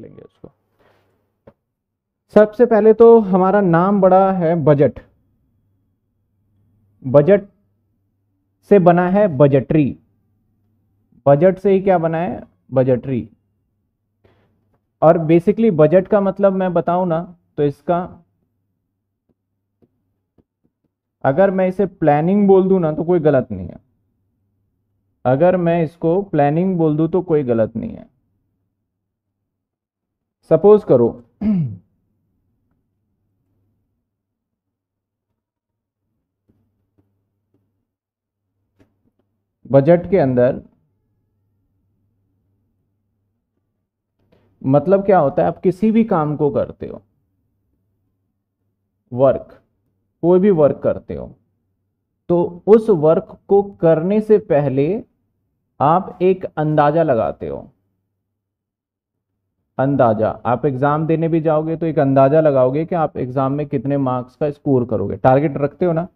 लेंगे उसको। सबसे पहले तो हमारा नाम बड़ा है बजट। बजट से बना है बजटरी। बजट से ही क्या बना है? बजटरी। और बेसिकली बजट का मतलब मैं बताऊं ना तो इसका, अगर मैं इसे प्लानिंग बोल दूं ना तो कोई गलत नहीं है। अगर मैं इसको प्लानिंग बोल दूं तो कोई गलत नहीं है। सपोज करो बजट के अंदर मतलब क्या होता है, आप किसी भी काम को करते हो, वर्क, कोई भी वर्क करते हो, तो उस वर्क को करने से पहले आप एक अंदाजा लगाते हो। अंदाजा, आप एग्जाम देने भी जाओगे तो एक अंदाजा लगाओगे कि आप एग्जाम में कितने मार्क्स का स्कोर करोगे। टारगेट रखते हो ना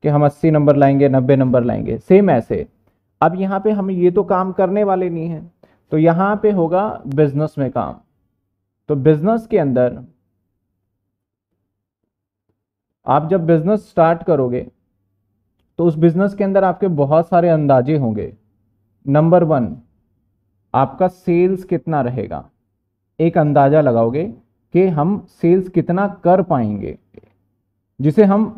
कि हम 80 नंबर लाएंगे, 90 नंबर लाएंगे। सेम ऐसे अब यहाँ पे हम ये तो काम करने वाले नहीं है, तो यहाँ पे होगा बिजनेस में काम। तो बिजनेस के अंदर आप जब बिजनेस स्टार्ट करोगे तो उस बिजनेस के अंदर आपके बहुत सारे अंदाजे होंगे। नंबर वन, आपका सेल्स कितना रहेगा, एक अंदाजा लगाओगे कि हम सेल्स कितना कर पाएंगे, जिसे हम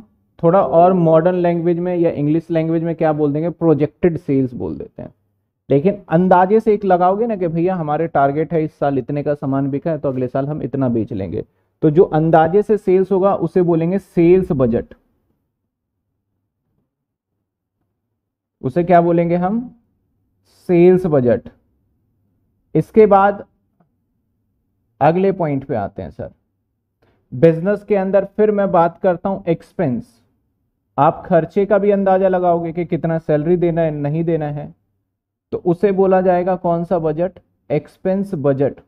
थोड़ा और मॉडर्न लैंग्वेज में या इंग्लिश लैंग्वेज में क्या बोल देंगे, प्रोजेक्टेड सेल्स बोल देते हैं। लेकिन अंदाजे से एक लगाओगे ना कि भैया हमारे टारगेट है इस साल इतने का सामान बिका है तो अगले साल हम इतना बेच लेंगे, तो जो अंदाजे से सेल्स होगा उसे बोलेंगे सेल्स बजट। उसे क्या बोलेंगे हम? Sales budget. इसके बाद अगले पॉइंट पे आते हैं सर। बिजनेस के अंदर फिर मैं बात करता हूं एक्सपेंस। आप खर्चे का भी अंदाजा लगाओगे कि कितना सैलरी देना है, नहीं देना है, तो उसे बोला जाएगा कौन सा बजट? Expense budget.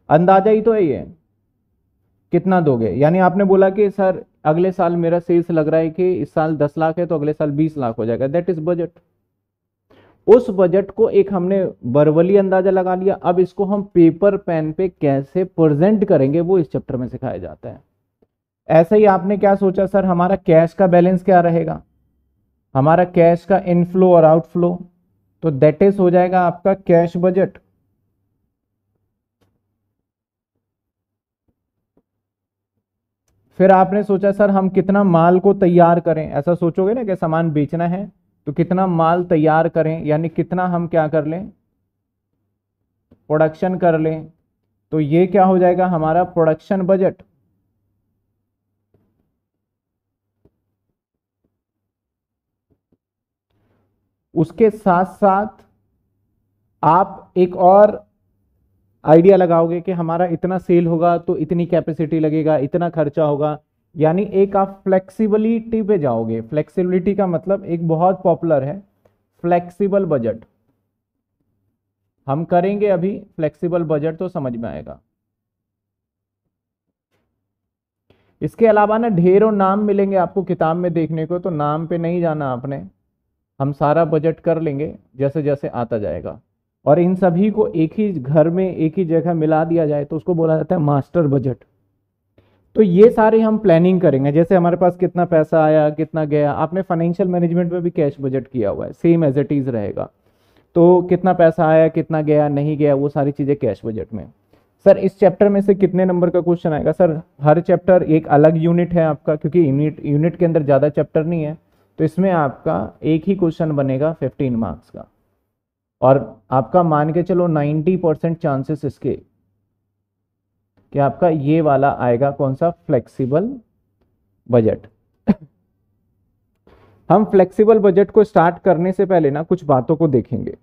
अंदाजा ही तो है ये, कितना दोगे। यानी आपने बोला कि सर अगले साल मेरा सेल्स लग रहा है कि इस साल 10 लाख है तो अगले साल 20 लाख हो जाएगा, दैट इज बजट। उस बजट को एक हमने वर्बली अंदाजा लगा लिया। अब इसको हम पेपर पेन पे कैसे प्रेजेंट करेंगे वो इस चैप्टर में सिखाया जाता है। ऐसे ही आपने क्या सोचा सर, हमारा कैश का बैलेंस क्या रहेगा, हमारा कैश का इनफ्लो और आउटफ्लो, तो दैट इज हो जाएगा आपका कैश बजट। फिर आपने सोचा सर हम कितना माल को तैयार करें, ऐसा सोचोगे ना कि सामान बेचना है तो कितना माल तैयार करें, यानी कितना हम क्या कर लें, प्रोडक्शन कर लें, तो ये क्या हो जाएगा हमारा प्रोडक्शन बजट। उसके साथ साथ आप एक और आइडिया लगाओगे कि हमारा इतना सेल होगा तो इतनी कैपेसिटी लगेगा, इतना खर्चा होगा। यानी एक आप फ्लेक्सिबिलिटी पे जाओगे। फ्लेक्सिबिलिटी का मतलब एक बहुत पॉपुलर है फ्लेक्सिबल बजट। हम करेंगे अभी फ्लेक्सिबल बजट तो समझ में आएगा। इसके अलावा ना ढेरों नाम मिलेंगे आपको किताब में देखने को, तो नाम पे नहीं जाना आपने, हम सारा बजट कर लेंगे जैसे जैसे आता जाएगा। और इन सभी को एक ही घर में एक ही जगह मिला दिया जाए तो उसको बोला जाता है मास्टर बजट। तो ये सारे हम प्लानिंग करेंगे, जैसे हमारे पास कितना पैसा आया कितना गया। आपने फाइनेंशियल मैनेजमेंट में भी कैश बजट किया हुआ है, सेम एज इट इज रहेगा। तो कितना पैसा आया कितना गया नहीं गया वो सारी चीजें कैश बजट में। सर इस चैप्टर में से कितने नंबर का क्वेश्चन आएगा? सर हर चैप्टर एक अलग यूनिट है आपका, क्योंकि यूनिट यूनिट के अंदर ज्यादा चैप्टर नहीं है, तो इसमें आपका एक ही क्वेश्चन बनेगा 15 मार्क्स का। और आपका मान के चलो 90% चांसेस इसके कि आपका ये वाला आएगा, कौन सा? Flexible budget. हम फ्लेक्सिबल बजट को स्टार्ट करने से पहले ना कुछ बातों को देखेंगे।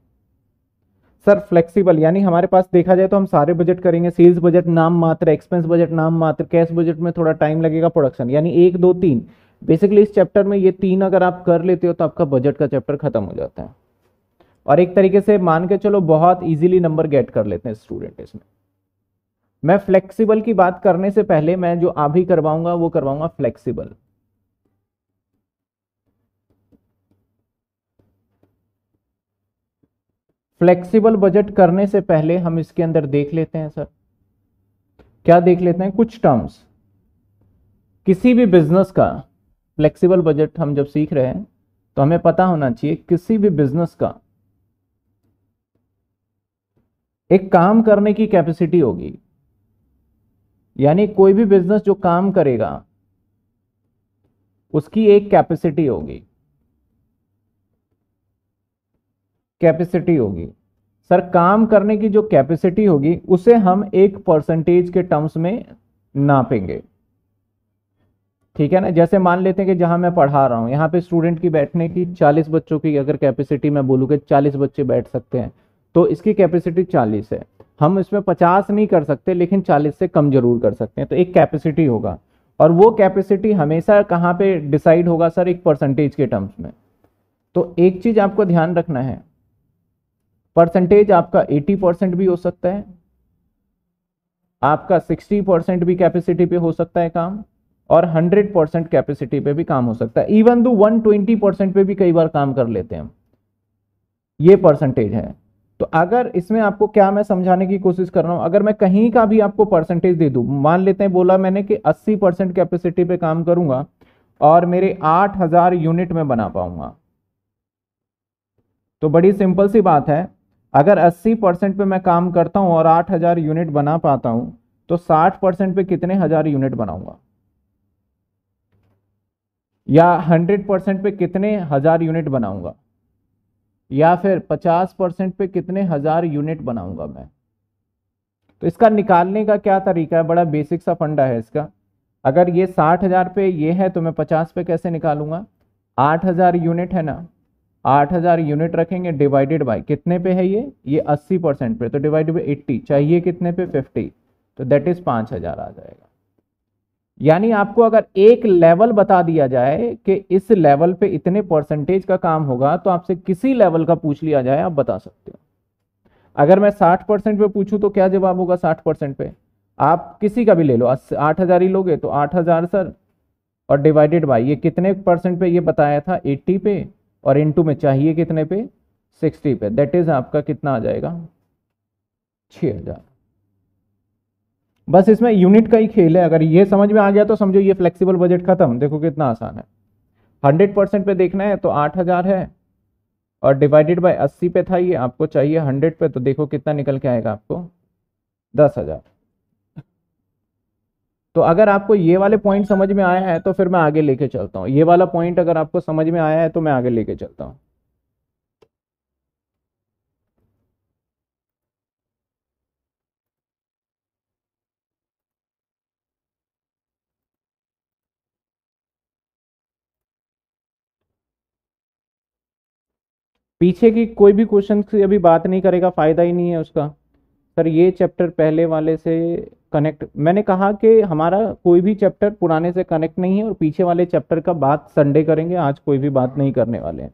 सर फ्लेक्सिबल यानी हमारे पास देखा जाए तो हम सारे बजट करेंगे, सेल्स बजट नाम मात्र, एक्सपेंस बजट नाम मात्र, कैश बजट में थोड़ा टाइम लगेगा, प्रोडक्शन, यानी 1 2 3। बेसिकली इस चैप्टर में ये 3 अगर आप कर लेते हो तो आपका बजट का चैप्टर खत्म हो जाता है। और एक तरीके से मान के चलो बहुत इजीली नंबर गेट कर लेते हैं स्टूडेंट इसमें। मैं फ्लेक्सिबल की बात करने से पहले मैं जो अभी करवाऊंगा वो करवाऊंगा फ्लेक्सिबल। फ्लेक्सिबल बजट करने से पहले हम इसके अंदर देख लेते हैं सर, क्या देख लेते हैं, कुछ टर्म्स। किसी भी बिजनेस का फ्लेक्सिबल बजट हम जब सीख रहे हैं तो हमें पता होना चाहिए किसी भी बिजनेस का एक काम करने की कैपेसिटी होगी, यानी कोई भी बिजनेस जो काम करेगा उसकी एक कैपेसिटी होगी, कैपेसिटी होगी। सर काम करने की जो कैपेसिटी होगी उसे हम एक परसेंटेज के टर्म्स में नापेंगे, ठीक है ना। जैसे मान लेते हैं कि जहां मैं पढ़ा रहा हूं यहां पे स्टूडेंट की बैठने की 40 बच्चों की अगर कैपेसिटी मैं बोलूँ कि 40 बच्चे बैठ सकते हैं तो इसकी कैपेसिटी 40 है, हम इसमें 50 नहीं कर सकते लेकिन 40 से कम जरूर कर सकते हैं, तो एक कैपेसिटी होगा। और वो कैपेसिटी हमेशा कहाँ पे डिसाइड होगा सर, एक परसेंटेज के टर्म्स में। तो एक चीज आपको ध्यान रखना है, परसेंटेज आपका 80% भी हो सकता है, आपका 60% भी कैपेसिटी पे हो सकता है काम, और 100% कैपेसिटी पे भी काम हो सकता है। इवन दो 120% पे भी कई बार काम कर लेते हैं हम, ये परसेंटेज है। तो अगर इसमें आपको क्या मैं समझाने की कोशिश कर रहा हूं, अगर मैं कहीं का भी आपको परसेंटेज दे दूं, मान लेते हैं बोला मैंने कि 80% कैपेसिटी पे काम करूंगा और मेरे 8000 यूनिट में बना पाऊंगा, तो बड़ी सिंपल सी बात है, अगर 80% पे मैं काम करता हूं और 8000 यूनिट बना पाता हूं तो 60% पे कितने हजार यूनिट बनाऊंगा, या 100% पे कितने हजार यूनिट बनाऊंगा, या फिर 50% पे कितने हजार यूनिट बनाऊंगा मैं। तो इसका निकालने का क्या तरीका है, बड़ा बेसिक सा फंडा है इसका। अगर ये 60,000 पे ये है तो मैं 50 पे कैसे निकालूंगा, 8000 यूनिट है ना, 8000 यूनिट रखेंगे डिवाइडेड बाय कितने पे है ये 80% पे, तो डिवाइडेड बाय 80, चाहिए कितने पे 50, तो दैट इज 5000 आ जाएगा। यानी आपको अगर एक लेवल बता दिया जाए कि इस लेवल पे इतने परसेंटेज का काम होगा तो आपसे किसी लेवल का पूछ लिया जाए आप बता सकते हो। अगर मैं 60% पे पूछूं तो क्या जवाब होगा 60% पे, आप किसी का भी ले लो, 8000 ही लोगे तो 8000 सर, और डिवाइडेड बाय ये कितने परसेंट पे ये बताया था 80 पे, और इनटू में चाहिए कितने पे 60 पे, दैट इज आपका कितना आ जाएगा 6000। बस इसमें यूनिट का ही खेल है, अगर ये समझ में आ गया तो समझो ये फ्लेक्सिबल बजट खत्म। देखो कितना आसान है, 100% पे देखना है तो 8000 है, और डिवाइडेड बाय 80 पे था ये, आपको चाहिए 100 पे, तो देखो कितना निकल के आएगा आपको 10,000। तो अगर आपको ये वाले पॉइंट समझ में आया है तो फिर मैं आगे लेके चलता हूँ, ये वाला पॉइंट अगर आपको समझ में आया है तो मैं आगे लेके चलता हूँ। पीछे की कोई भी क्वेश्चन से अभी बात नहीं करेगा, फायदा ही नहीं है उसका। सर ये चैप्टर पहले वाले से कनेक्ट, मैंने कहा कि हमारा कोई भी चैप्टर पुराने से कनेक्ट नहीं है, और पीछे वाले चैप्टर का बात संडे करेंगे, आज कोई भी बात नहीं करने वाले हैं।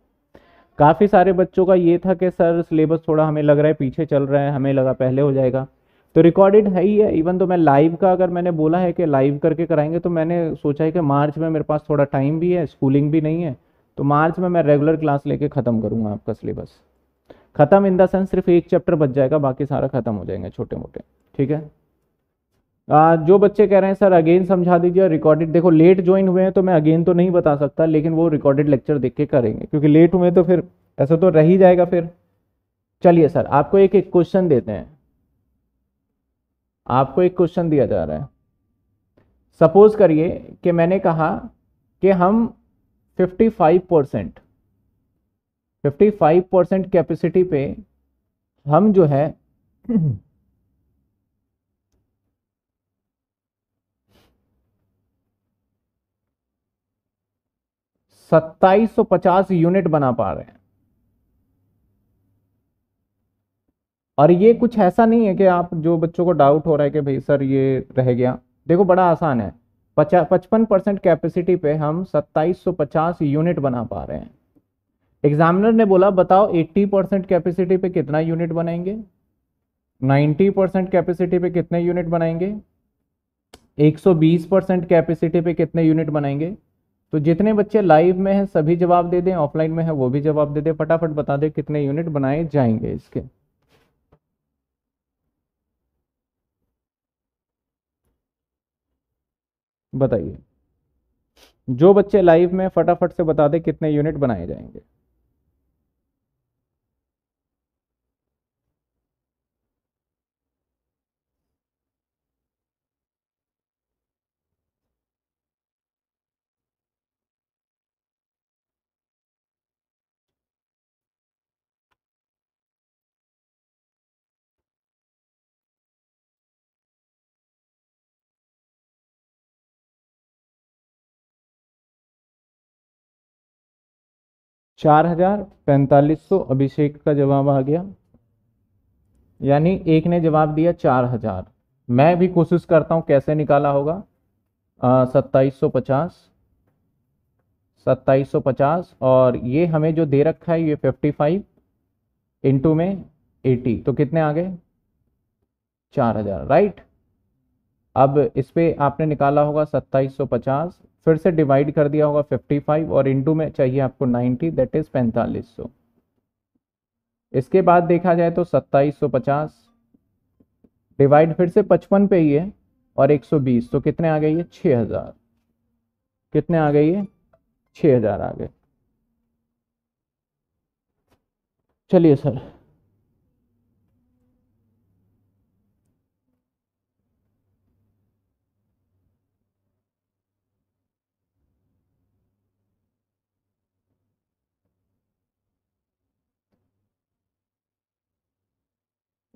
काफ़ी सारे बच्चों का ये था कि सर सिलेबस थोड़ा हमें लग रहा है पीछे चल रहा है, हमें लगा पहले हो जाएगा, तो रिकॉर्डेड है ही है। इवन तो मैं लाइव का अगर मैंने बोला है कि लाइव करके कराएंगे, तो मैंने सोचा है कि मार्च में मेरे पास थोड़ा टाइम भी है, स्कूलिंग भी नहीं है, तो मार्च में मैं रेगुलर क्लास लेके ख़त्म करूँगा आपका सिलेबस। ख़त्म इन द सेंस सिर्फ एक चैप्टर बच जाएगा, बाकी सारा ख़त्म हो जाएंगे छोटे मोटे, ठीक है। जो बच्चे कह रहे हैं सर अगेन समझा दीजिए रिकॉर्डेड, देखो लेट ज्वाइन हुए हैं तो मैं अगेन तो नहीं बता सकता, लेकिन वो रिकॉर्डेड लेक्चर देख के करेंगे, क्योंकि लेट हुए तो फिर ऐसा तो रह ही जाएगा फिर। चलिए सर आपको एक एक क्वेश्चन देते हैं, आपको एक क्वेश्चन दिया जा रहा है। सपोज करिए कि मैंने कहा कि हम 55% कैपेसिटी पे हम जो है 2750 यूनिट बना पा रहे हैं। और ये कुछ ऐसा नहीं है कि आप, जो बच्चों को डाउट हो रहा है कि भाई सर ये रह गया, देखो बड़ा आसान है। 55% कैपेसिटी पे हम 2750 यूनिट बना पा रहे हैं। एग्जामिनर ने बोला बताओ 80% कैपेसिटी पे कितना यूनिट बनाएंगे, 90% कैपेसिटी पे कितने यूनिट बनाएंगे, 120% कैपेसिटी पे कितने यूनिट बनाएंगे। तो जितने बच्चे लाइव में हैं सभी जवाब दे दें, ऑफलाइन में है वो भी जवाब दे दें, फटाफट बता दें कितने यूनिट बनाए जाएंगे इसके। बताइए, जो बच्चे लाइव में फटाफट से बता दे कितने यूनिट बनाए जाएंगे। चार हजार 4500 अभिषेक का जवाब आ गया, यानी एक ने जवाब दिया 4000। मैं भी कोशिश करता हूं कैसे निकाला होगा। 2750, 2750, और ये हमें जो दे रखा है ये 55 इंटू में 80, तो कितने आ गए 4000, राइट। अब इस पे आपने निकाला होगा 2750, फिर से डिवाइड कर दिया होगा 55, और इंटू में चाहिए आपको 90, दैट इज 4500। इसके बाद देखा जाए तो 2750 डिवाइड फिर से 55 पे ही है और 120, तो कितने आ गए ये 6000। कितने आ गए ये 6000 आ गए। चलिए सर,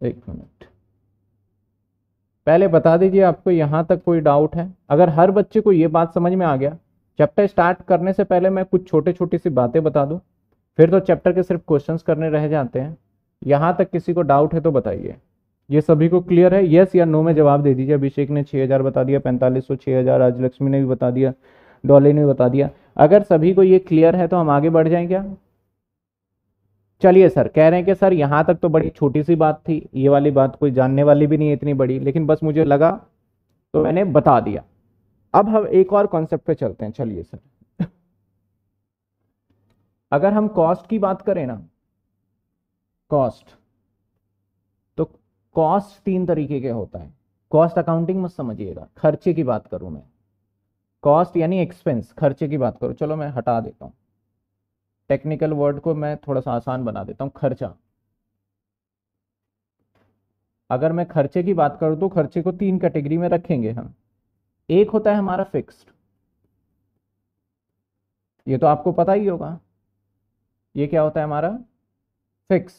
एक मिनट, पहले बता दीजिए आपको यहां तक कोई डाउट है। अगर हर बच्चे को ये बात समझ में आ गया, चैप्टर स्टार्ट करने से पहले मैं कुछ छोटे छोटी सी बातें बता दूं, फिर तो चैप्टर के सिर्फ क्वेश्चंस करने रह जाते हैं। यहां तक किसी को डाउट है तो बताइए। ये सभी को क्लियर है? यस या नो में जवाब दे दीजिए। अभिषेक ने 6000 बता दिया, 4500, 6000, राजलक्ष्मी ने भी बता दिया, डॉली ने भी बता दिया। अगर सभी को ये क्लियर है तो हम आगे बढ़ जाएं क्या? चलिए सर, कह रहे हैं कि सर यहाँ तक तो बड़ी छोटी सी बात थी, ये वाली बात कोई जानने वाली भी नहीं है इतनी बड़ी, लेकिन बस मुझे लगा तो मैंने बता दिया। अब हम एक और कॉन्सेप्ट पे चलते हैं। चलिए सर, अगर हम कॉस्ट की बात करें ना, कॉस्ट, तो कॉस्ट तीन तरीके के होता है। कॉस्ट अकाउंटिंग मत समझिएगा, खर्चे की बात करूं मैं। कॉस्ट यानी एक्सपेंस, खर्चे की बात करूं। चलो मैं हटा देता हूं टेक्निकल वर्ड को, मैं थोड़ा सा आसान बना देता हूं, खर्चा। अगर मैं खर्चे की बात करूं तो खर्चे को तीन कैटेगरी में रखेंगे हम। एक होता है हमारा फिक्स्ड, ये तो आपको पता ही होगा। ये क्या होता है हमारा? फिक्स।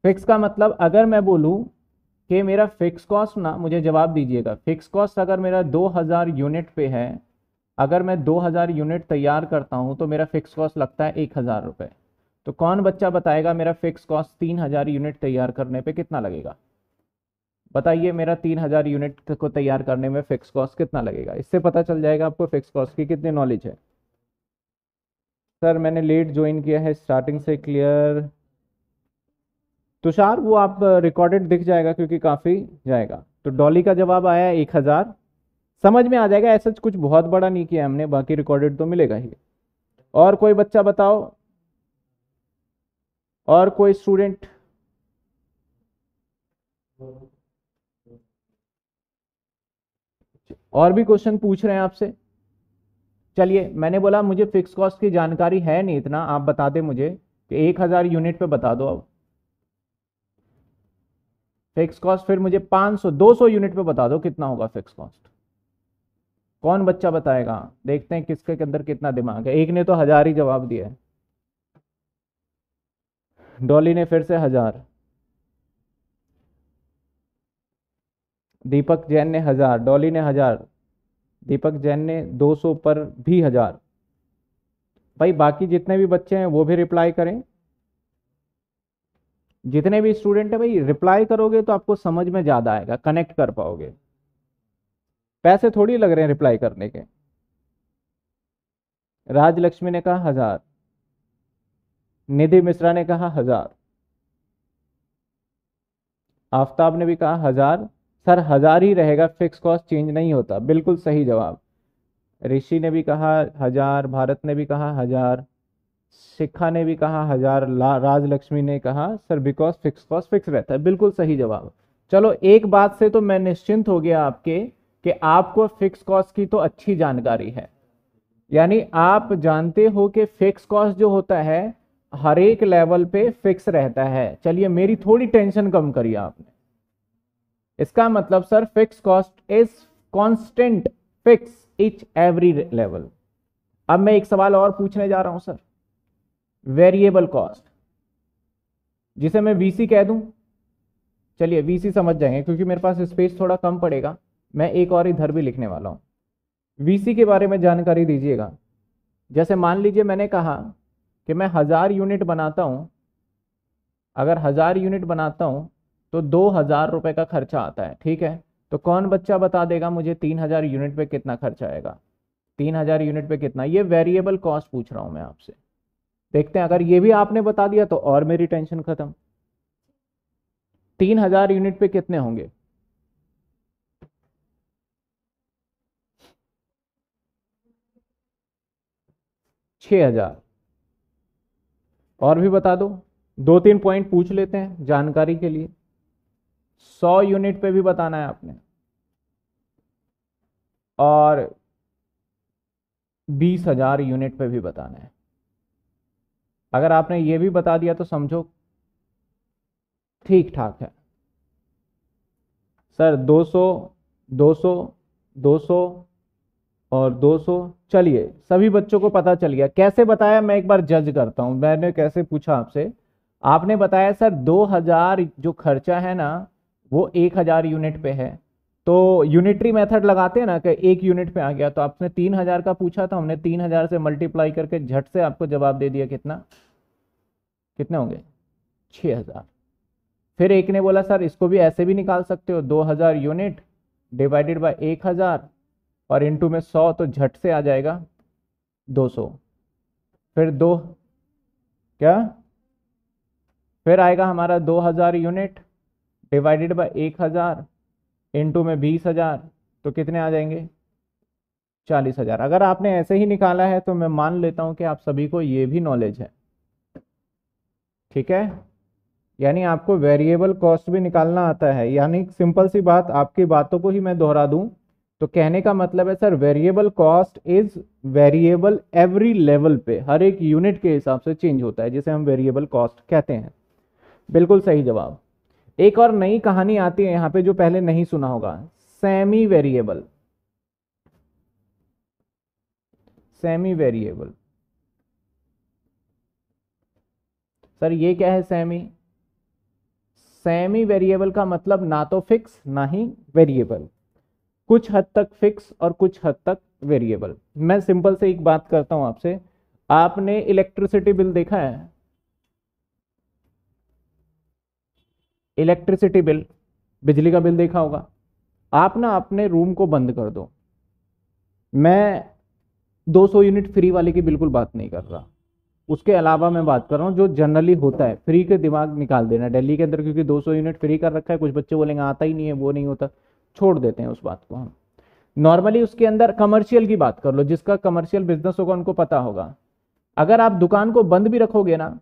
फिक्स का मतलब अगर मैं बोलूं कि मेरा फिक्स कॉस्ट ना, मुझे जवाब दीजिएगा, फिक्स कॉस्ट अगर मेरा 2000 यूनिट पे है, अगर मैं 2000 यूनिट तैयार करता हूं तो मेरा फिक्स कॉस्ट लगता है 1000 रुपये। तो कौन बच्चा बताएगा मेरा फिक्स कॉस्ट 3000 यूनिट तैयार करने पे कितना लगेगा? बताइए, मेरा 3000 यूनिट को तैयार करने में फिक्स कॉस्ट कितना लगेगा? इससे पता चल जाएगा आपको फिक्स कॉस्ट की कितनी नॉलेज है। सर मैंने लेट ज्वाइन किया है, स्टार्टिंग से क्लियर। तुषार वो आप रिकॉर्डेड दिख जाएगा क्योंकि काफी जाएगा। तो डॉली का जवाब आया 1000। समझ में आ जाएगा, ऐसा कुछ बहुत बड़ा नहीं किया हमने, बाकी रिकॉर्डेड तो मिलेगा ही। और कोई बच्चा बताओ, और कोई स्टूडेंट? और भी क्वेश्चन पूछ रहे हैं आपसे? चलिए, मैंने बोला मुझे फिक्स कॉस्ट की जानकारी है नहीं इतना, आप बता दें मुझे कि 1000 यूनिट पे बता दो अब फिक्स कॉस्ट, फिर मुझे 500 200 यूनिट पे बता दो कितना होगा फिक्स कॉस्ट। कौन बच्चा बताएगा? देखते हैं किसके के अंदर कितना दिमाग है। एक ने तो 1000 ही जवाब दिया है, डॉली ने फिर से 1000, दीपक जैन ने 1000, डॉली ने 1000, दीपक जैन ने 200 पर भी 1000। भाई बाकी जितने भी बच्चे हैं वो भी रिप्लाई करें। जितने भी स्टूडेंट है भाई, रिप्लाई करोगे तो आपको समझ में ज्यादा आएगा, कनेक्ट कर पाओगे। पैसे थोड़ी लग रहे हैं रिप्लाई करने के। राजलक्ष्मी ने कहा 1000, निधि मिश्रा ने कहा 1000, आफताब ने भी कहा 1000। सर 1000 ही रहेगा, फिक्स कॉस्ट चेंज नहीं होता, बिल्कुल सही जवाब। ऋषि ने भी कहा 1000, भारत ने भी कहा 1000, शिखा ने भी कहा 1000, राजलक्ष्मी ने कहा sir because fix cost fix रहता है, बिल्कुल सही जवाब। चलो एक बात से तो मैं निश्चिंत हो गया आपके कि आपको फिक्स कॉस्ट की तो अच्छी जानकारी है, यानी आप जानते हो कि फिक्स कॉस्ट जो होता है हर एक लेवल पे फिक्स रहता है। चलिए मेरी थोड़ी टेंशन कम करिए आपने। इसका मतलब sir fix cost is constant fix etch every level. अब मैं एक सवाल और पूछने जा रहा हूं सर, वेरिएबल कॉस्ट जिसे मैं वीसी कह दूं। चलिए वीसी समझ जाएंगे क्योंकि मेरे पास स्पेस थोड़ा कम पड़ेगा, मैं एक और इधर भी लिखने वाला हूं। वीसी के बारे में जानकारी दीजिएगा। जैसे मान लीजिए मैंने कहा कि मैं 1000 यूनिट बनाता हूं, अगर 1000 यूनिट बनाता हूं तो 2000 रुपए का खर्चा आता है, ठीक है। तो कौन बच्चा बता देगा मुझे 3000 यूनिट पे कितना खर्चा आएगा? 3000 यूनिट पे कितना? ये वेरिएबल कॉस्ट पूछ रहा हूं मैं आपसे। देखते हैं, अगर ये भी आपने बता दिया तो और मेरी टेंशन खत्म। 3000 यूनिट पे कितने होंगे? 6000। और भी बता दो, 2-3 पॉइंट पूछ लेते हैं जानकारी के लिए। 100 यूनिट पे भी बताना है आपने, और 20,000 यूनिट पे भी बताना है। अगर आपने ये भी बता दिया तो समझो ठीक ठाक है। सर 200, 200, 200 और 200। चलिए सभी बच्चों को पता चल गया। कैसे बताया मैं एक बार जज करता हूं। मैंने कैसे पूछा आपसे, आपने बताया सर 2000 जो खर्चा है ना वो 1000 यूनिट पे है, तो यूनिटरी मेथड लगाते हैं ना कि एक यूनिट पे आ गया। तो आपने 3000 का पूछा था, हमने 3000 से मल्टीप्लाई करके झट से आपको जवाब दे दिया। कितना कितने होंगे? 6000। फिर एक ने बोला सर इसको भी ऐसे भी निकाल सकते हो, 2000 यूनिट डिवाइडेड बाय 1000 और इंटू में 100, तो झट से आ जाएगा 200। फिर दो क्या, फिर आएगा हमारा 2000 यूनिट डिवाइडेड बाय 1000 इंटू में 20,000, तो कितने आ जाएंगे? 40,000। अगर आपने ऐसे ही निकाला है तो मैं मान लेता हूं कि आप सभी को ये भी नॉलेज है, ठीक है। यानी आपको वेरिएबल कॉस्ट भी निकालना आता है। यानी सिंपल सी बात, आपकी बातों को ही मैं दोहरा दूं तो कहने का मतलब है sir variable cost is variable every level पे, हर एक यूनिट के हिसाब से चेंज होता है, जिसे हम वेरिएबल कॉस्ट कहते हैं। बिल्कुल सही जवाब। एक और नई कहानी आती है यहां पे जो पहले नहीं सुना होगा, semi variable. Semi variable sir ये क्या है? सेमी, सेमी वेरिएबल का मतलब ना तो फिक्स ना ही वेरिएबल, कुछ हद तक फिक्स और कुछ हद तक वेरिएबल। मैं सिंपल से एक बात करता हूं आपसे, आपने इलेक्ट्रिसिटी बिल देखा है? इलेक्ट्रिसिटी बिल, बिजली का बिल देखा होगा। आप ना अपने रूम को बंद कर दो, मैं 200 यूनिट फ्री वाले की बिल्कुल बात नहीं कर रहा, उसके अलावा मैं बात कर रहा हूँ जो जनरली होता है। फ्री के दिमाग निकाल देना दिल्ली के अंदर, क्योंकि 200 यूनिट फ्री कर रखा है। कुछ बच्चे बोलेंगे आता ही नहीं है, वो नहीं होता, छोड़ देते हैं उस बात को हम। नॉर्मली उसके अंदर कमर्शियल की बात कर लो, जिसका कमर्शियल बिजनेस होगा उनको पता होगा। अगर आप दुकान को बंद भी रखोगे ना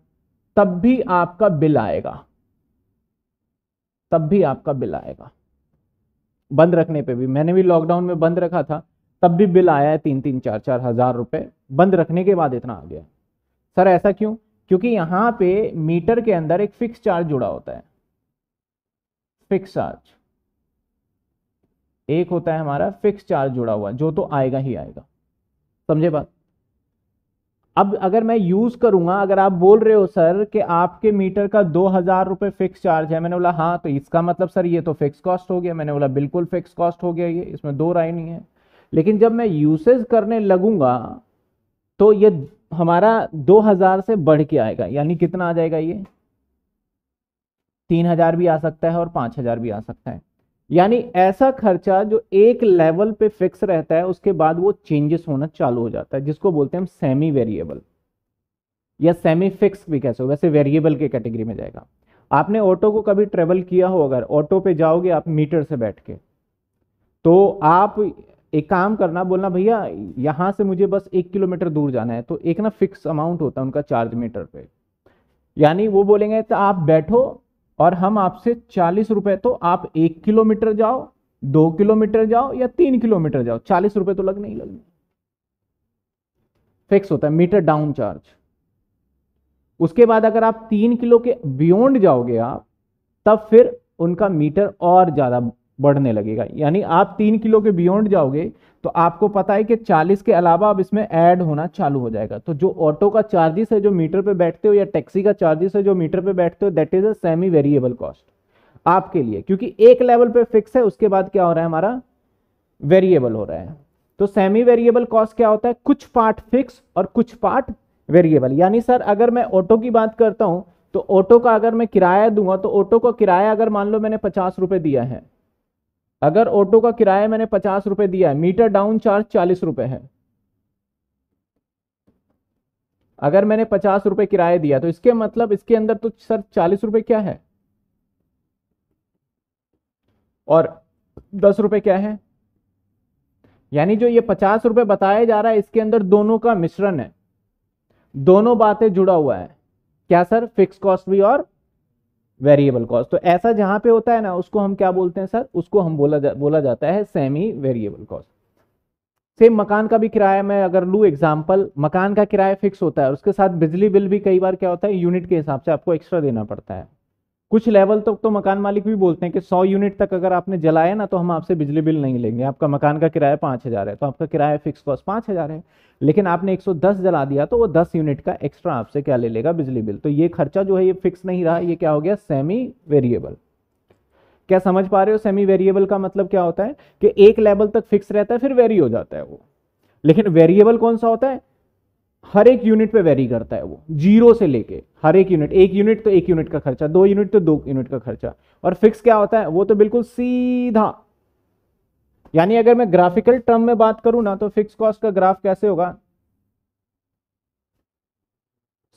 तब भी आपका बिल आएगा, तब भी आपका बिल आएगा। बंद रखने पे भी, मैंने भी लॉकडाउन में बंद रखा था, तब भी बिल आया है 3-3, 4-4 हजार रुपए बंद रखने के बाद इतना आ गया। सर ऐसा क्यों? क्योंकि यहां पे मीटर के अंदर एक फिक्स चार्ज जुड़ा होता है। फिक्स चार्ज एक होता है हमारा फिक्स चार्ज जुड़ा हुआ, जो तो आएगा ही आएगा। समझे बात? अब अगर मैं यूज करूंगा, अगर आप बोल रहे हो सर कि आपके मीटर का 2000 रुपए फिक्स चार्ज है, मैंने बोला हाँ, तो इसका मतलब सर ये तो फिक्स कॉस्ट हो गया। मैंने बोला बिल्कुल फिक्स कॉस्ट हो गया, ये इसमें दो राय नहीं है। लेकिन जब मैं यूसेज करने लगूंगा तो ये हमारा 2000 से बढ़ के आएगा। यानी कितना आ जाएगा? ये 3000 भी आ सकता है और 5000 भी आ सकता है। यानी ऐसा खर्चा जो एक लेवल पे फिक्स रहता है उसके बाद वो चेंजेस होना चालू हो जाता है, जिसको बोलते हैं हम सेमी वेरिएबल या सेमी फिक्स भी कह सकते हो, वैसे वेरिएबल के कैटेगरी में जाएगा। आपने ऑटो को कभी ट्रेवल किया हो, अगर ऑटो पे जाओगे आप मीटर से बैठ के, तो आप एक काम करना, बोलना भैया यहां से मुझे बस 1 किलोमीटर दूर जाना है, तो एक ना फिक्स अमाउंट होता है उनका चार्ज मीटर पे। यानी वो बोलेंगे तो आप बैठो और हम आपसे 40 रुपए, तो आप 1 किलोमीटर जाओ 2 किलोमीटर जाओ या 3 किलोमीटर जाओ, 40 रुपए तो लगने ही लगने, फिक्स होता है मीटर डाउन चार्ज। उसके बाद अगर आप 3 किलो के बियॉन्ड जाओगे आप, तब फिर उनका मीटर और ज्यादा बढ़ने लगेगा। यानी आप 3 किलो के बियॉन्ड जाओगे तो आपको पता है कि 40 के अलावा अब इसमें ऐड होना चालू हो जाएगा। तो जो ऑटो का चार्जेस है जो मीटर पे बैठते हो, या टैक्सी का चार्जेस है जो मीटर पे बैठते हो, that is a semi variable cost आपके लिए, क्योंकि एक लेवल पे फिक्स है, उसके बाद क्या हो रहा है हमारा वेरिएबल हो रहा है। तो सेमी वेरिएबल कॉस्ट क्या होता है, कुछ पार्ट फिक्स और कुछ पार्ट वेरिएबल। यानी सर अगर मैं ऑटो की बात करता हूं तो ऑटो का अगर मैं किराया दूंगा तो ऑटो का किराया अगर मान लो मैंने 50 रुपए दिया है, अगर ऑटो का किराया मैंने 50 रुपए दिया है, मीटर डाउन चार्ज 40 रुपए है, अगर मैंने 50 रुपए किराया दिया तो इसके मतलब इसके अंदर तो सर 40 रुपए क्या है और 10 रुपए क्या है। यानी जो ये 50 रुपए बताया जा रहा है इसके अंदर दोनों का मिश्रण है, दोनों बातें जुड़ा हुआ है। क्या सर, फिक्स कॉस्ट भी और वेरिएबल कॉस्ट। तो ऐसा जहां पे होता है ना उसको हम क्या बोलते हैं सर, उसको हम बोला जाता है सेमी वेरिएबल कॉस्ट। सेम मकान का भी किराया मैं अगर लूँ एग्जांपल, मकान का किराया फिक्स होता है, उसके साथ बिजली बिल भी कई बार क्या होता है यूनिट के हिसाब से आपको एक्स्ट्रा देना पड़ता है। कुछ लेवल तक तो मकान मालिक भी बोलते हैं कि 100 यूनिट तक अगर आपने जलाया ना तो हम आपसे बिजली बिल नहीं लेंगे, आपका मकान का किराया 5,000 है तो आपका किराया फिक्स कॉस्ट 5,000 है। लेकिन आपने 110 जला दिया तो वो 10 यूनिट का एक्स्ट्रा आपसे क्या ले लेगा, बिजली बिल। तो ये खर्चा जो है ये फिक्स नहीं रहा, ये क्या हो गया, सेमी वेरिएबल। क्या समझ पा रहे हो, सेमी वेरिएबल का मतलब क्या होता है कि एक लेवल तक फिक्स रहता है फिर वेरी हो जाता है वो। लेकिन वेरिएबल कौन सा होता है, हर एक यूनिट पे वेरी करता है वो, जीरो से लेके हर एक यूनिट, 1 यूनिट तो 1 यूनिट का खर्चा, 2 यूनिट तो 2 यूनिट का खर्चा। और फिक्स क्या होता है, वो तो बिल्कुल सीधा। यानी अगर मैं ग्राफिकल टर्म में बात करूं ना तो फिक्स कॉस्ट का ग्राफ कैसे होगा,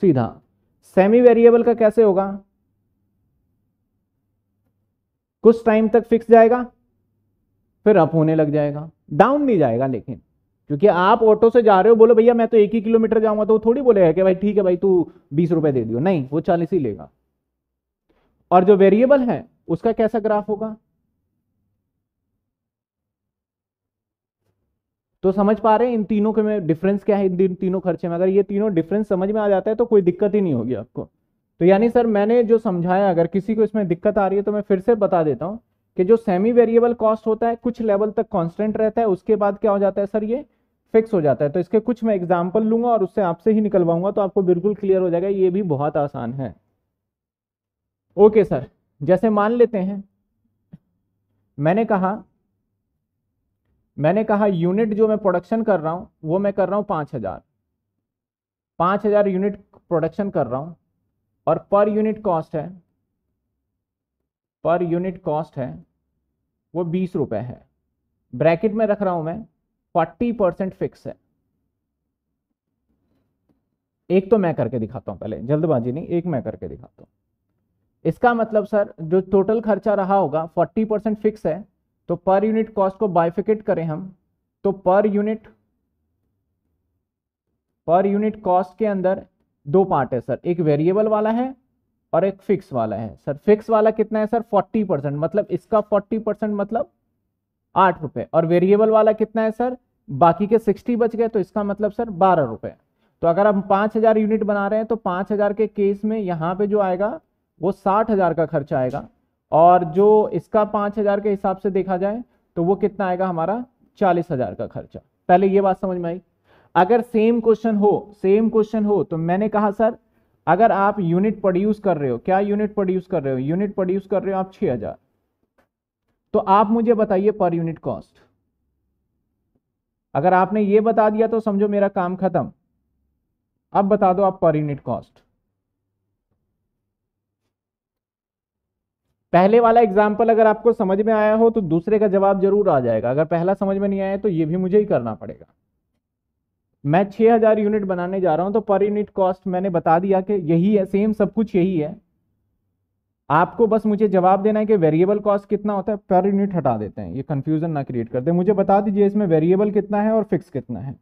सीधा। सेमी वेरिएबल का कैसे होगा, कुछ टाइम तक फिक्स जाएगा फिर अप होने लग जाएगा, डाउन नहीं जाएगा। लेकिन क्योंकि आप ऑटो से जा रहे हो, बोलो भैया मैं तो 1 ही किलोमीटर जाऊंगा, तो वो थोड़ी बोलेगा कि भाई ठीक है भाई तू 20 रुपए दे दियो, नहीं वो 40 ही लेगा। और जो वेरिएबल है उसका कैसा ग्राफ होगा, तो समझ पा रहे हैं इन तीनों के में डिफरेंस क्या है, इन तीनों खर्चे में। अगर ये तीनों डिफरेंस समझ में आ जाता है तो कोई दिक्कत ही नहीं होगी आपको। तो यानी सर मैंने जो समझाया, अगर किसी को इसमें दिक्कत आ रही है तो मैं फिर से बता देता हूं कि जो सेमी वेरिएबल कॉस्ट होता है कुछ लेवल तक कांस्टेंट रहता है, उसके बाद क्या हो जाता है सर, ये फिक्स हो जाता है। तो इसके कुछ मैं एग्जांपल लूंगा और उससे आपसे ही निकलवाऊंगा तो आपको बिल्कुल क्लियर हो जाएगा, ये भी बहुत आसान है। ओके सर, जैसे मान लेते हैं मैंने कहा यूनिट जो मैं प्रोडक्शन कर रहा हूं वो मैं कर रहा हूं 5,000, 5,000 यूनिट प्रोडक्शन कर रहा हूं और पर यूनिट कॉस्ट है, वो 20 रुपए है। ब्रैकेट में रख रहा हूं मैं 40% फिक्स है। एक तो मैं करके दिखाता हूं, पहले जल्दबाजी नहीं, एक मैं करके दिखाता हूं। इसका मतलब सर जो टोटल खर्चा रहा होगा 40% फिक्स है, तो पर यूनिट कॉस्ट को बाइफिकेट करें हम तो पर यूनिट कॉस्ट के अंदर दो पार्ट है सर, एक वेरिएबल वाला है और एक फिक्स वाला है। सर फिक्स वाला कितना है सर, 40%, मतलब इसका 40% मतलब 8 रुपए। और वेरिएबल वाला कितना है सर, बाकी के 60 बच गए तो इसका मतलब सर 12 रुपए। तो अगर हम 5,000 यूनिट बना रहे हैं तो 5,000 के केस में यहाँ पे जो आएगा वो 60,000 का खर्चा आएगा, और जो इसका 5,000 के हिसाब से देखा जाए तो वो कितना आएगा हमारा, 40,000 का खर्चा। पहले ये बात समझ में आई। अगर सेम क्वेश्चन हो तो मैंने कहा सर अगर आप यूनिट प्रोड्यूस कर रहे हो, क्या यूनिट प्रोड्यूस कर रहे हो, यूनिट प्रोड्यूस कर रहे हो आप 6,000, तो आप मुझे बताइए पर यूनिट कॉस्ट। अगर आपने ये बता दिया तो समझो मेरा काम खत्म। अब बता दो आप पर यूनिट कॉस्ट। पहले वाला एग्जाम्पल अगर आपको समझ में आया हो तो दूसरे का जवाब जरूर आ जाएगा, अगर पहला समझ में नहीं आया तो ये भी मुझे ही करना पड़ेगा। मैं 6,000 यूनिट बनाने जा रहा हूं तो पर यूनिट कॉस्ट मैंने बता दिया कि यही है, सेम सब कुछ यही है। आपको बस मुझे जवाब देना है कि वेरिएबल कॉस्ट कितना होता है, पर यूनिट हटा देते हैं, ये कंफ्यूजन ना क्रिएट कर दे। मुझे बता दीजिए इसमें वेरिएबल कितना है और फिक्स कितना है।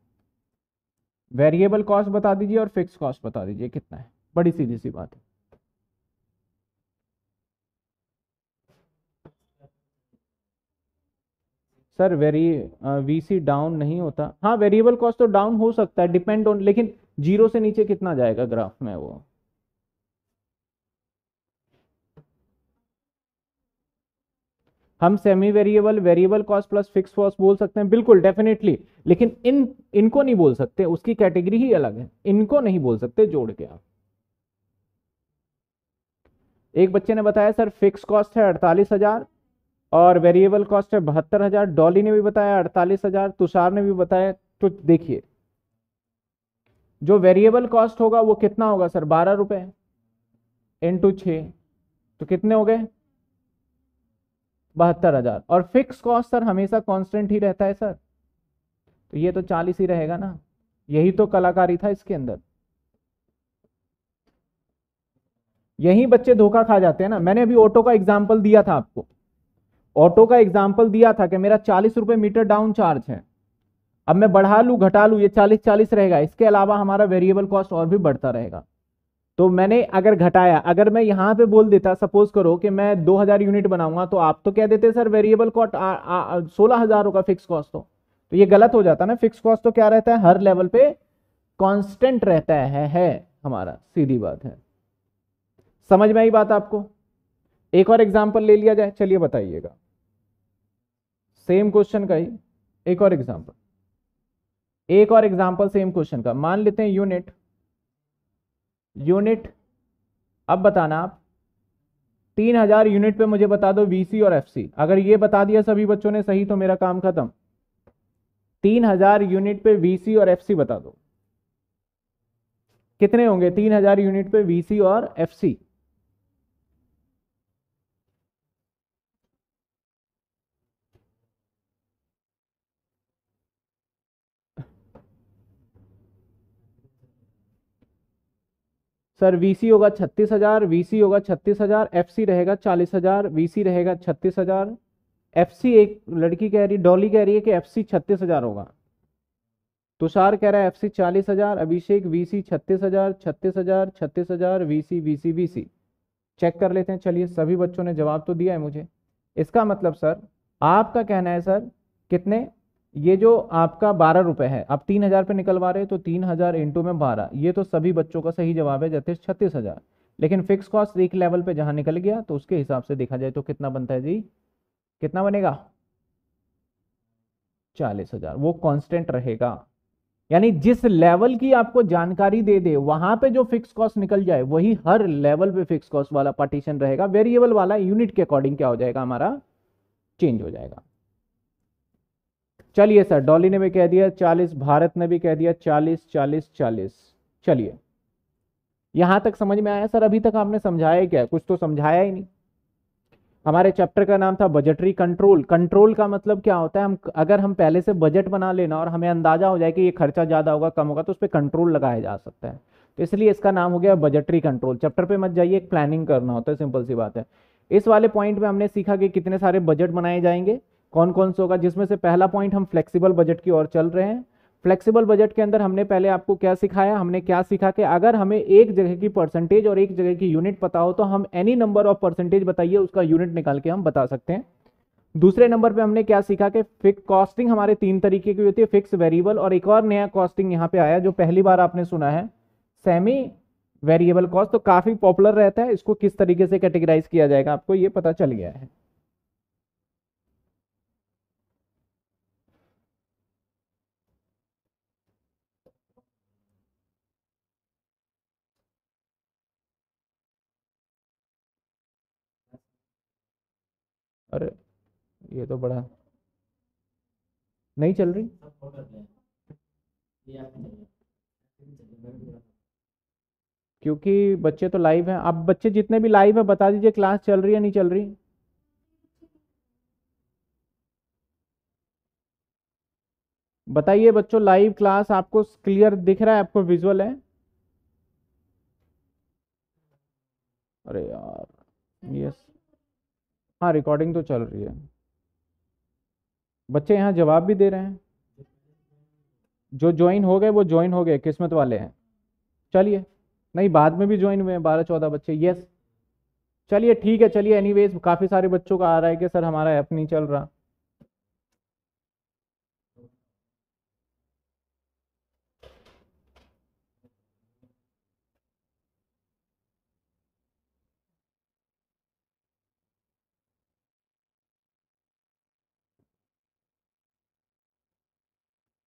वेरिएबल कॉस्ट बता दीजिए और फिक्स कॉस्ट बता दीजिए कितना है, बड़ी सीधी सी बात है। सर वीसी डाउन नहीं होता। हाँ, वेरिएबल कॉस्ट तो डाउन हो सकता है, डिपेंड ऑन, लेकिन जीरो से नीचे कितना जाएगा ग्राफ में वो। हम semi variable, variable cost plus fix cost बोल सकते हैं, बिल्कुल डेफिनेटली, लेकिन इनको नहीं बोल सकते, उसकी कैटेगरी ही अलग है, इनको नहीं बोल सकते जोड़ के आप। एक बच्चे ने बताया सर फिक्स कॉस्ट है 48,000 और वेरिएबल कॉस्ट है 72,000। डॉली ने भी बताया 48,000, तुषार ने भी बताया। तो देखिए, जो वेरिएबल कॉस्ट होगा वो कितना होगा सर, 12 रुपए इंटू 6, तो कितने हो गए, 72,000। और फिक्स कॉस्ट सर हमेशा कांस्टेंट ही रहता है सर, तो ये तो 40 ही रहेगा ना। यही तो कलाकारी था इसके अंदर, यही बच्चे धोखा खा जाते हैं ना। मैंने अभी ऑटो का एग्जाम्पल दिया था आपको, ऑटो का एग्जाम्पल दिया था कि मेरा 40 रुपए मीटर डाउन चार्ज है, अब मैं बढ़ा लू घटा लू ये 40-40 रहेगा, इसके अलावा हमारा वेरिएबल कॉस्ट और भी बढ़ता रहेगा। तो मैंने अगर घटाया, अगर मैं यहां पे बोल देता, सपोज करो कि मैं 2000 यूनिट बनाऊंगा, तो आप तो कह देते सर वेरिएबल कॉस्ट 16,000 होगा फिक्स कॉस्ट, तो ये गलत हो जाता ना। फिक्स कॉस्ट तो क्या रहता है, हर लेवल पे कांस्टेंट रहता है हमारा, सीधी बात है। समझ में आई बात आपको? एक और एग्जांपल ले लिया जाए, चलिए बताइएगा, सेम क्वेश्चन का ही एक और एग्जांपल, एक और एग्जांपल सेम क्वेश्चन का। मान लेते हैं यूनिट, अब बताना आप 3000 यूनिट पे मुझे बता दो वीसी और एफसी। अगर ये बता दिया सभी बच्चों ने सही तो मेरा काम खत्म। 3000 यूनिट पे वीसी और एफसी बता दो, कितने होंगे 3000 यूनिट पे वीसी और एफसी? सर वीसी होगा 36,000, वीसी होगा 36,000, एफसी रहेगा 40,000, वीसी रहेगा 36,000। एफसी, एक लड़की कह रही, डॉली कह रही है कि एफसी 36,000 होगा, तुषार कह रहा है FC 40,000, Abhishek VC 36,000, 36,000, 36,000, VC VC VC. Check कर लेते हैं, चलिए सभी बच्चों ने जवाब तो दिया है मुझे। इसका मतलब सर आपका कहना है सर कितने, ये जो आपका 12 रुपए है, आप 3000 पे निकलवा रहे हैं, तो 3000 इंटू में 12, ये तो सभी बच्चों का सही जवाब है, जैसे 36,000। लेकिन फिक्स कॉस्ट एक लेवल पे जहां निकल गया, तो उसके हिसाब से देखा जाए तो कितना बनता है जी, कितना बनेगा, 40,000। वो कांस्टेंट रहेगा, यानी जिस लेवल की आपको जानकारी दे दे वहां पे जो फिक्स कॉस्ट निकल जाए वही हर लेवल पे फिक्स कॉस्ट वाला पार्टीशन रहेगा। वेरिएबल वाला यूनिट के अकॉर्डिंग क्या हो जाएगा, हमारा चेंज हो जाएगा। चलिए सर, डॉली ने भी कह दिया 40, भारत ने भी कह दिया 40 40 40। चलिए, यहां तक समझ में आया सर? अभी तक आपने समझाया क्या, कुछ तो समझाया ही नहीं। हमारे चैप्टर का नाम था बजटरी कंट्रोल। कंट्रोल का मतलब क्या होता है, हम अगर हम पहले से बजट बना लेना और हमें अंदाजा हो जाए कि ये खर्चा ज्यादा होगा कम होगा, तो उस पर कंट्रोल लगाया जा सकता है, तो इसलिए इसका नाम हो गया बजटरी कंट्रोल। चैप्टर पे मत जाइए, एक प्लानिंग करना होता है, सिंपल सी बात है। इस वाले पॉइंट में हमने सीखा कि कितने सारे बजट बनाए जाएंगे, कौन कौन से होगा, जिसमें से पहला पॉइंट हम फ्लेक्सिबल बजट की ओर चल रहे हैं। फ्लेक्सिबल बजट के अंदर हमने पहले आपको क्या सिखाया, हमने क्या सीखा कि अगर हमें एक जगह की परसेंटेज और एक जगह की यूनिट पता हो, तो हम एनी नंबर ऑफ परसेंटेज बताइए, उसका यूनिट निकाल के हम बता सकते हैं। दूसरे नंबर पे हमने क्या सीखा कि फिक्स कॉस्टिंग हमारे तीन तरीके की होती है, फिक्स, वेरिएबल, और एक और नया कॉस्टिंग यहाँ पे आया जो पहली बार आपने सुना है, सेमी वेरिएबल कॉस्ट। तो काफी पॉपुलर रहता है, इसको किस तरीके से कैटेगराइज किया जाएगा आपको ये पता चल गया है। अरे ये तो बड़ा नहीं चल रही, क्योंकि बच्चे तो लाइव हैं। अब बच्चे जितने भी लाइव है बता दीजिए क्लास चल रही है नहीं चल रही। बताइए बच्चों, लाइव क्लास आपको क्लियर दिख रहा है, आपको विजुअल है? अरे यार, यस, हाँ रिकॉर्डिंग तो चल रही है, बच्चे यहाँ जवाब भी दे रहे हैं, जो ज्वाइन हो गए वो ज्वाइन हो गए, किस्मत वाले हैं। चलिए, नहीं बाद में भी ज्वाइन हुए हैं 12-14 बच्चे, यस। चलिए ठीक है, चलिए एनीवेज काफी सारे बच्चों का आ रहा है कि सर हमारा ऐप नहीं चल रहा।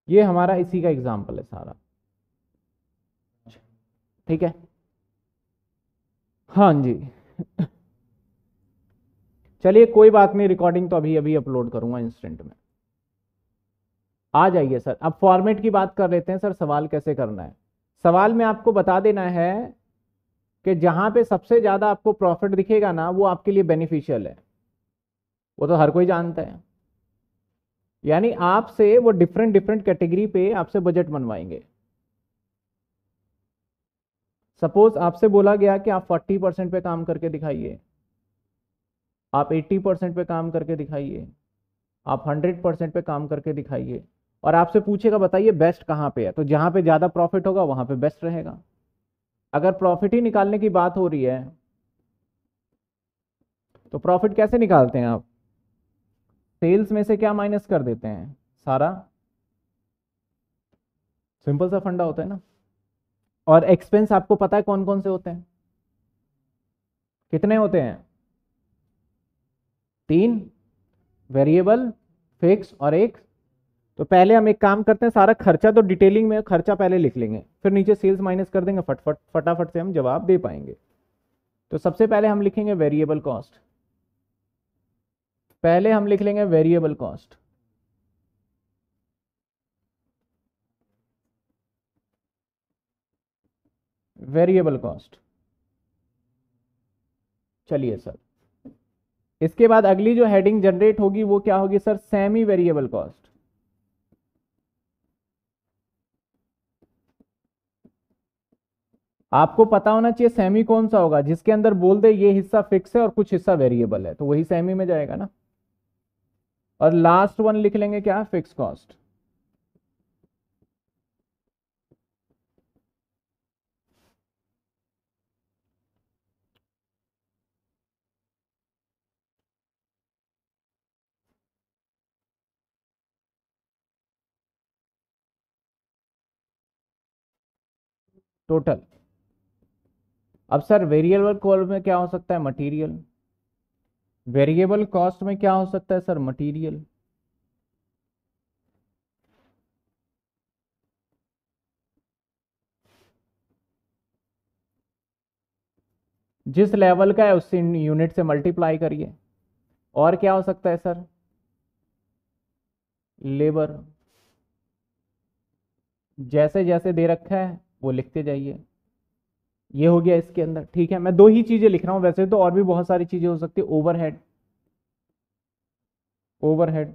ये हमारा इसी का एग्जाम्पल है सारा। ठीक है, हाँ जी। चलिए कोई बात नहीं, रिकॉर्डिंग तो अभी अभी अपलोड करूंगा इंस्टेंट में। आ जाइए सर, अब फॉर्मेट की बात कर लेते हैं सर, सवाल कैसे करना है। सवाल में आपको बता देना है कि जहां पे सबसे ज्यादा आपको प्रॉफिट दिखेगा ना, वो आपके लिए बेनिफिशियल है, वो तो हर कोई जानता है। यानी आपसे वो डिफरेंट डिफरेंट कैटेगरी पे आपसे बजट बनवाएंगे। सपोज आपसे बोला गया कि आप 40% पे काम करके दिखाइए, आप 80% पे काम करके दिखाइए, आप 100% पे काम करके दिखाइए, और आपसे पूछेगा बताइए बेस्ट कहाँ पे है, तो जहां पे ज्यादा प्रॉफिट होगा वहां पे बेस्ट रहेगा। अगर प्रॉफिट ही निकालने की बात हो रही है तो प्रॉफिट कैसे निकालते हैं आप? सेल्स में से क्या माइनस कर देते हैं? सारा। सिंपल सा फंडा होता है ना। और एक्सपेंस आपको पता है कौन कौन से होते हैं? कितने होते हैं? 3, वेरिएबल, फिक्स और एक। तो पहले हम एक काम करते हैं, सारा खर्चा तो डिटेलिंग में खर्चा पहले लिख लेंगे, फिर नीचे सेल्स माइनस कर देंगे, फटफट फटाफट से हम जवाब दे पाएंगे। तो सबसे पहले हम लिखेंगे वेरिएबल कॉस्ट। पहले हम लिख लेंगे वेरिएबल कॉस्ट। Variable cost. चलिए सर, इसके बाद अगली जो हेडिंग जनरेट होगी वो क्या होगी सर? Semi variable cost. आपको पता होना चाहिए सेमी कौन सा होगा, जिसके अंदर बोल दे ये हिस्सा फिक्स है और कुछ हिस्सा वेरिएबल है, तो वही सेमी में जाएगा ना। और लास्ट वन लिख लेंगे क्या? Fix cost. टोटल। अब सर वेरिएबल कॉस्ट में क्या हो सकता है? मटेरियल। वेरिएबल कॉस्ट में क्या हो सकता है सर? मटेरियल। जिस लेवल का है उससे यूनिट से मल्टीप्लाई करिए। और क्या हो सकता है सर? लेबर। जैसे जैसे दे रखा है वो लिखते जाइए। ये हो गया इसके अंदर। ठीक है, मैं दो ही चीजें लिख रहा हूं, वैसे तो और भी बहुत सारी चीजें हो सकती है। ओवरहेड। ओवरहेड।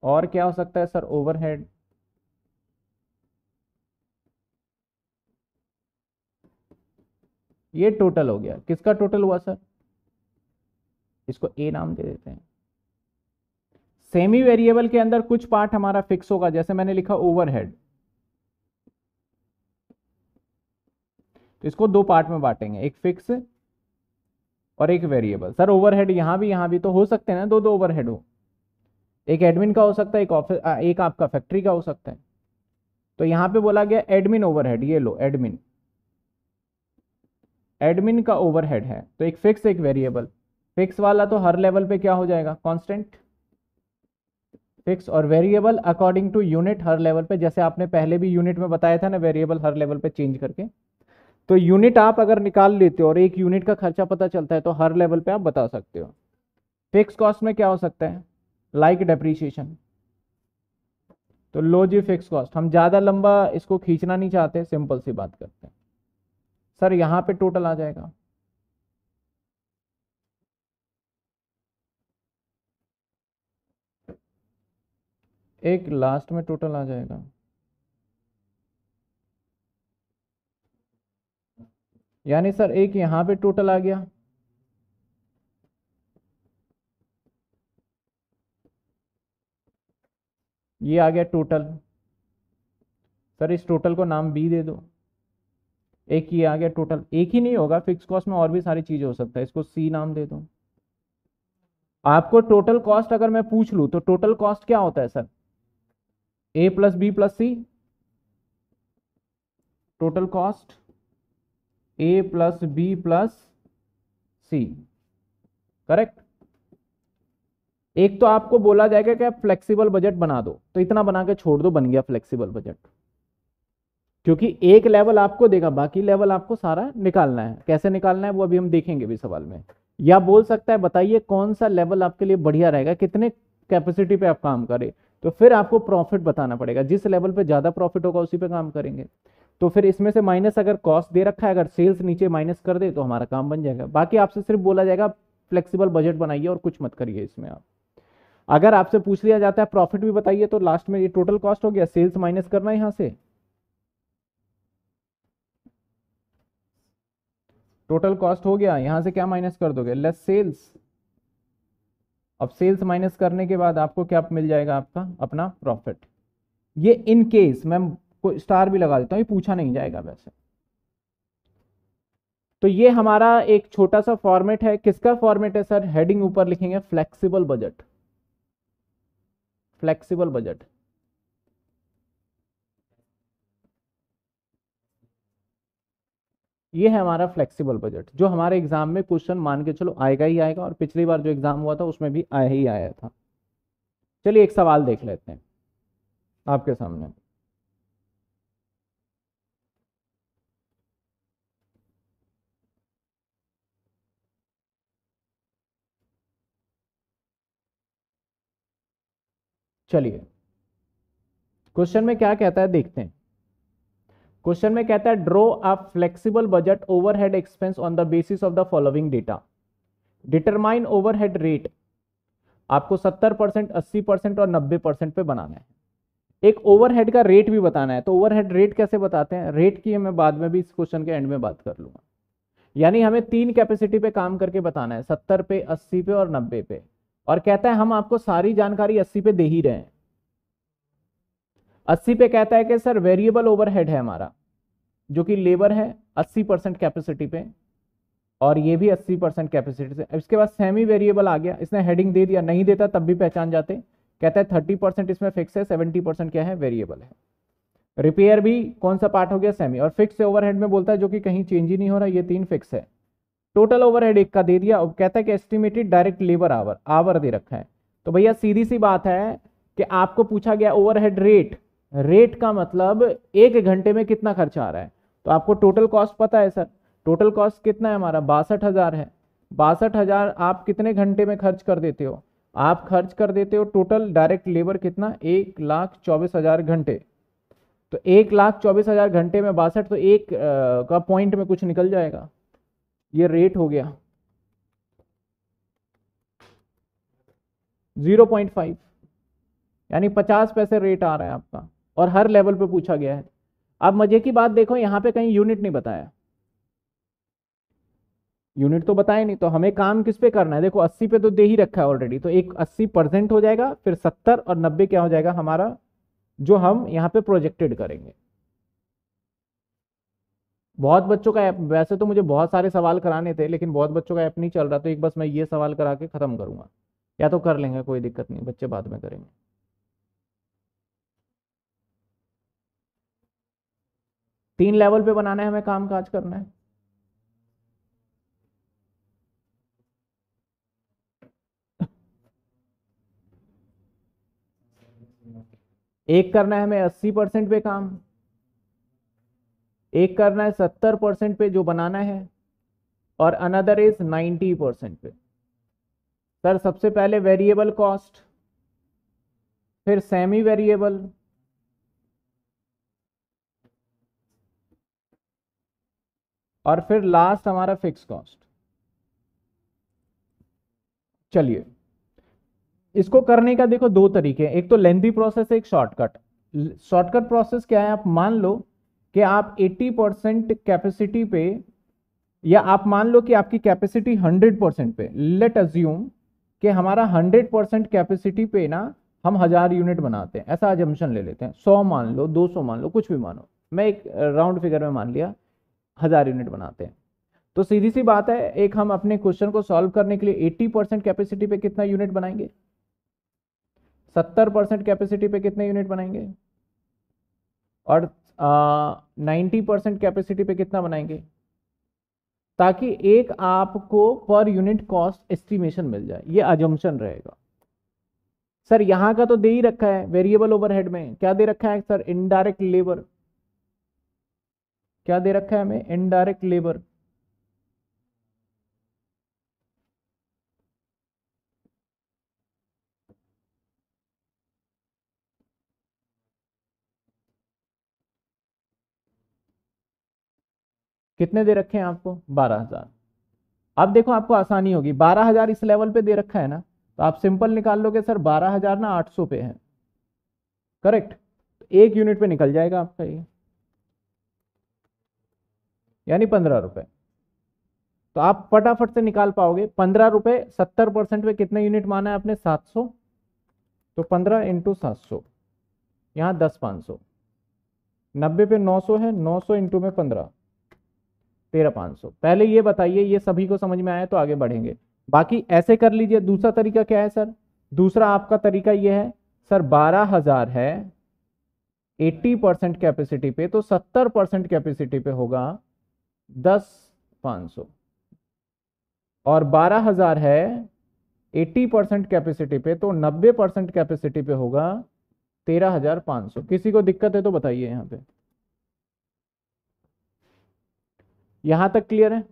और क्या हो सकता है सर? ओवरहेड। ये टोटल हो गया। किसका टोटल हुआ सर? इसको ए नाम दे देते हैं। सेमी वेरिएबल के अंदर कुछ पार्ट हमारा फिक्स होगा, जैसे मैंने लिखा ओवरहेड, तो इसको दो पार्ट में बांटेंगे, एक फिक्स और एक वेरिएबल। सर ओवरहेड यहां भी तो हो सकते हैं ना, दो दो ओवरहेड हो। एक एडमिन का हो सकता है, एक ऑफिस, एक आपका फैक्ट्री का हो सकता है। तो यहां पे बोला गया एडमिन ओवरहेड, ये लो एडमिन। एडमिन का ओवरहेड है तो एक फिक्स एक वेरिएबल। फिक्स वाला तो हर लेवल पे क्या हो जाएगा? कांस्टेंट। फिक्स और वेरिएबल अकॉर्डिंग टू यूनिट हर लेवल पे, जैसे आपने पहले भी यूनिट में बताया था ना, वेरिएबल हर लेवल पे चेंज करके। तो यूनिट आप अगर निकाल लेते हो और एक यूनिट का खर्चा पता चलता है तो हर लेवल पे आप बता सकते हो। फिक्स कॉस्ट में क्या हो सकता है? Like depreciation. तो लो जी फिक्स कॉस्ट। हम ज्यादा लंबा इसको खींचना नहीं चाहते, सिंपल सी बात करते हैं। सर यहां पे टोटल आ जाएगा। एक लास्ट में टोटल आ जाएगा। यानी सर एक यहां पे टोटल आ गया, ये आ गया टोटल। सर इस टोटल को नाम बी दे दो। एक ये आ गया टोटल। एक ही नहीं होगा, फिक्स कॉस्ट में और भी सारी चीजें हो सकता है, इसको सी नाम दे दो। आपको टोटल कॉस्ट अगर मैं पूछ लूं तो टोटल कॉस्ट क्या होता है सर? ए प्लस बी प्लस सी। टोटल कॉस्ट ए प्लस बी प्लस सी। करेक्ट। एक तो आपको बोला जाएगा कि आप फ्लेक्सिबल बजट बना दो, तो इतना बना के छोड़ दो, बन गया फ्लेक्सिबल बजट। क्योंकि एक लेवल आपको देगा, बाकी लेवल आपको सारा निकालना है। कैसे निकालना है वो अभी हम देखेंगे भी सवाल में। या बोल सकता है बताइए कौन सा लेवल आपके लिए बढ़िया रहेगा, कितने कैपेसिटी पे आप काम करें, तो फिर आपको प्रॉफिट बताना पड़ेगा। जिस लेवल पे ज्यादा प्रॉफिट होगा उसी पे काम करेंगे। तो फिर इसमें से माइनस अगर कॉस्ट दे रखा है, अगर सेल्स नीचे माइनस कर दे तो हमारा काम बन जाएगा। बाकी आपसे सिर्फ बोला जाएगा फ्लेक्सिबल बजट बनाइए और कुछ मत करिए इसमें आप। अगर आपसे पूछ लिया जाता है प्रॉफिट भी बताइए, तो लास्ट में ये टोटल कॉस्ट हो गया, सेल्स माइनस करना है यहां से, टोटल कॉस्ट हो गया, यहां से क्या माइनस कर दोगे, लेस सेल्स। अब सेल्स माइनस करने के बाद आपको क्या मिल जाएगा, आपका अपना प्रॉफिट। ये इन केस मैं को स्टार भी लगा देता हूं, ये पूछा नहीं जाएगा वैसे। तो ये हमारा एक छोटा सा फॉर्मेट है। किसका फॉर्मेट है सर, हेडिंग ऊपर लिखेंगे फ्लेक्सिबल बजट, फ्लेक्सिबल बजट। ये है हमारा फ्लेक्सिबल बजट, जो हमारे एग्जाम में क्वेश्चन मान के चलो आएगा ही आएगा, और पिछली बार जो एग्जाम हुआ था उसमें भी आया ही आया था। चलिए एक सवाल देख लेते हैं आपके सामने। चलिए क्वेश्चन में क्या कहता है देखते हैं। क्वेश्चन में कहता है draw a flexible budget overhead expense on the basis of the following data, determine overhead rate. आपको 70%, 80% और 90% पे बनाना है। एक ओवरहेड का रेट भी बताना है। तो ओवरहेड रेट कैसे बताते हैं, रेट की मैं बाद में भी इस क्वेश्चन के एंड में बात कर लूंगा। यानी हमें 3 कैपेसिटी पे काम करके बताना है, 70 पे, 80 पे और 90 पे। और कहता है हम आपको सारी जानकारी 80 पे दे ही रहे हैं। 80 पे कहता है कि सर वेरिएबल ओवरहेड है हमारा, जो कि लेबर है 80% कैपेसिटी पे, और ये भी 80% कैपेसिटी से। इसके बाद सेमी वेरिएबल आ गया, इसने हेडिंग दे दिया, नहीं देता तब भी पहचान जाते। कहता है 30% इसमें फिक्स है, 70% क्या है, वेरिएबल है। रिपेयर भी कौन सा पार्ट हो गया, सेमी। और फिक्स ओवरहेड में बोलता है जो कि कहीं चेंज ही नहीं हो रहा, ये 3 फिक्स है। टोटल ओवरहेड एक का दे दिया। अब कहता है कि estimated direct labour hour, hour दे रखा है। तो भैया सीधी सी बात है कि आपको पूछा गया ओवरहेड रेट, रेट का मतलब 1 घंटे में कितना खर्चा आ रहा है। तो आपको टोटल कॉस्ट पता है सर, टोटल कॉस्ट कितना है हमारा, 62,000 है। 62,000 आप कितने घंटे में खर्च कर देते हो, आप खर्च कर देते हो टोटल डायरेक्ट लेबर कितना, 1,24,000 घंटे। तो 1,24,000 घंटे में 62, तो एक का पॉइंट में कुछ निकल जाएगा, ये रेट हो गया 0.5, यानी 50 पैसे रेट आ रहा है आपका। और हर लेवल पे पूछा गया है। अब मजे की बात देखो, यहां पे कहीं यूनिट नहीं बताया, यूनिट तो बताया नहीं। तो हमें काम किस पे करना है, देखो 80 पे तो दे ही रखा है ऑलरेडी, तो एक 80% हो जाएगा, फिर 70 और 90 क्या हो जाएगा हमारा, जो हम यहाँ पे प्रोजेक्टेड करेंगे। बहुत बच्चों का ऐप, वैसे तो मुझे बहुत सारे सवाल कराने थे, लेकिन बहुत बच्चों का ऐप नहीं चल रहा, तो एक बस मैं ये सवाल करा के खत्म करूंगा। या तो कर लेंगे, कोई दिक्कत नहीं, बच्चे बाद में करेंगे। 3 लेवल पे बनाना है, हमें काम काज करना है। एक करना है हमें 80% पे काम, एक करना है 70% पे जो बनाना है, और अनदर इज 90% पे। सर सबसे पहले वेरिएबल कॉस्ट, फिर सेमी वेरिएबल, और फिर लास्ट हमारा फिक्स कॉस्ट। चलिए इसको करने का देखो 2 तरीके हैं, एक तो लेंथी प्रोसेस है, एक शॉर्टकट। शॉर्टकट प्रोसेस क्या है, आप मान लो कि आप 80% कैपेसिटी पे, या आप मान लो कि आपकी कैपेसिटी 100% पे, लेट अज्यूम कि हमारा 100% कैपेसिटी पे ना हम 1000 यूनिट बनाते हैं, ऐसा अजम्पशन ले लेते हैं। 100 मान लो, 200 मान लो, कुछ भी मानो, मैं एक राउंड फिगर में मान लिया 1000 यूनिट बनाते हैं। तो सीधी सी बात है, एक हम अपने क्वेश्चन को सॉल्व करने के लिए 80% कैपेसिटी पे कितना यूनिट बनाएंगे, 70% कैपेसिटी पे कितने यूनिट बनाएंगे, और 90% कैपेसिटी पे कितना बनाएंगे। ताकि एक आपको पर यूनिट कॉस्ट एस्टिमेशन मिल जाए, ये अजम्पशन रहेगा। सर यहां का तो दे ही रखा है वेरिएबल ओवरहेड में, क्या दे रखा है सर? Indirect labour. क्या दे रखा है हमें? Indirect labour. कितने दे रखे हैं आपको? 12,000। अब देखो आपको आसानी होगी, 12,000 इस लेवल पे दे रखा है ना, तो आप सिंपल निकाल लोगे सर 12,000 ना 800 पे है, करेक्ट। एक यूनिट पे निकल जाएगा आपका ये, यानी 15 रुपए। तो आप फटाफट से निकाल पाओगे 15 रुपए। 70% पे कितने यूनिट माना है आपने? 700। तो 15 इंटू 700, यहाँ 10,500। 90 पे 900 है, 900 इंटू में 15, 13,500। पहले ये बताइए, ये सभी को समझ में आया तो आगे बढ़ेंगे। बाकी ऐसे कर लीजिए। दूसरा तरीका क्या है सर? दूसरा आपका तरीका ये है सर, 12,000 है 80% कैपेसिटी पे, तो 70% कैपेसिटी पे होगा 10,500। और 12,000 है 80% कैपेसिटी पे, तो 90% कैपेसिटी पे होगा 13,500। किसी को दिक्कत है तो बताइए यहाँ पे। यहां तक क्लियर है?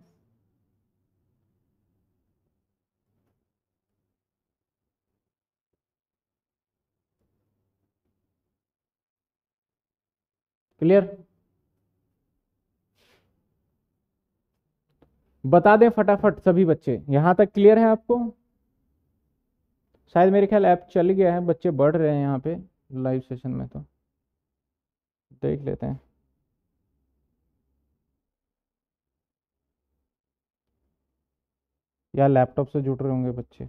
क्लियर? बता दें फटाफट सभी बच्चे, यहां तक क्लियर है आपको? शायद मेरे ख्याल ऐप चल गया है, बच्चे बढ़ रहे हैं यहाँ पे लाइव सेशन में, तो देख लेते हैं। या लैपटॉप से जुड़ रहे होंगे बच्चे।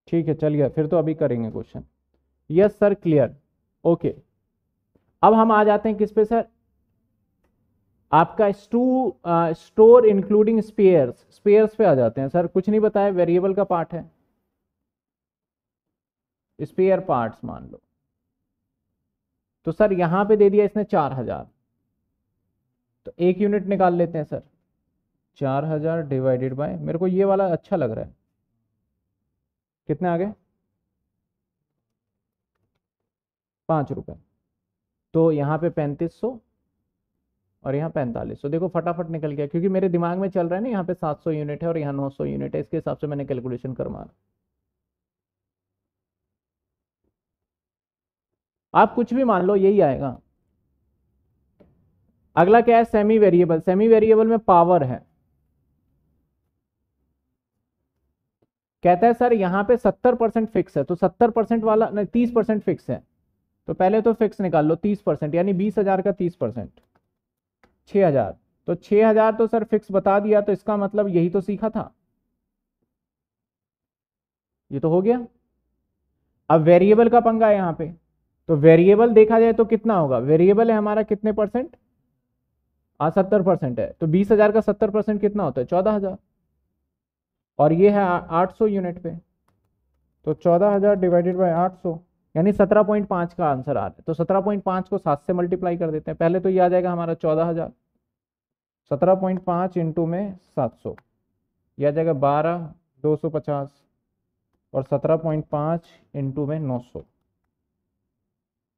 ठीक है, चल गया फिर तो अभी करेंगे question. Yes sir, clear. Okay, अब हम आ जाते हैं किस पे सर? आपका स्टोर इंक्लूडिंग स्पेयर्स। स्पेयर्स पे आ जाते हैं सर। कुछ नहीं बताया, वेरिएबल का पार्ट है, स्पेयर पार्ट्स मान लो। तो सर यहां पे दे दिया इसने 4,000, तो एक यूनिट निकाल लेते हैं सर। 4,000 डिवाइडेड बाय, मेरे को ये वाला अच्छा लग रहा है, कितने आ गए? 5 रुपए। तो यहाँ पे 3500 और यहाँ 4500। देखो फटाफट निकल गया, क्योंकि मेरे दिमाग में चल रहा है ना, यहाँ पे 700 यूनिट है और यहाँ 900 यूनिट है, इसके हिसाब से मैंने कैलकुलेशन कर मारा। आप कुछ भी मान लो, यही आएगा। अगला क्या है? Semi variable. सेमी वेरिएबल में पावर है। कहता है सर यहाँ पे 70% फिक्स है, तो 70% वाला नहीं, 30% फिक्स है। तो पहले तो फिक्स निकाल लो 30%, यानी 20,000 का 30%, 6,000। तो 6,000 तो सर फिक्स बता दिया, तो इसका मतलब यही तो सीखा था, ये तो हो गया। अब वेरिएबल का पंगा है यहाँ पे। तो वेरिएबल देखा जाए तो कितना होगा? वेरिएबल है हमारा कितने परसेंट? 70% है, तो 20,000 का 70% कितना होता है? 14,000। और ये है 800 यूनिट पे, तो 14,000 डिवाइडेड बाय 800, यानी 17.5 का आंसर आ रहा है। तो 17.5 को 7 से मल्टीप्लाई कर देते हैं। पहले तो ये आ जाएगा हमारा 14,000, 17.5 इंटू में 700, यह आ जाएगा 12,250, और 17.5 इंटू में 900,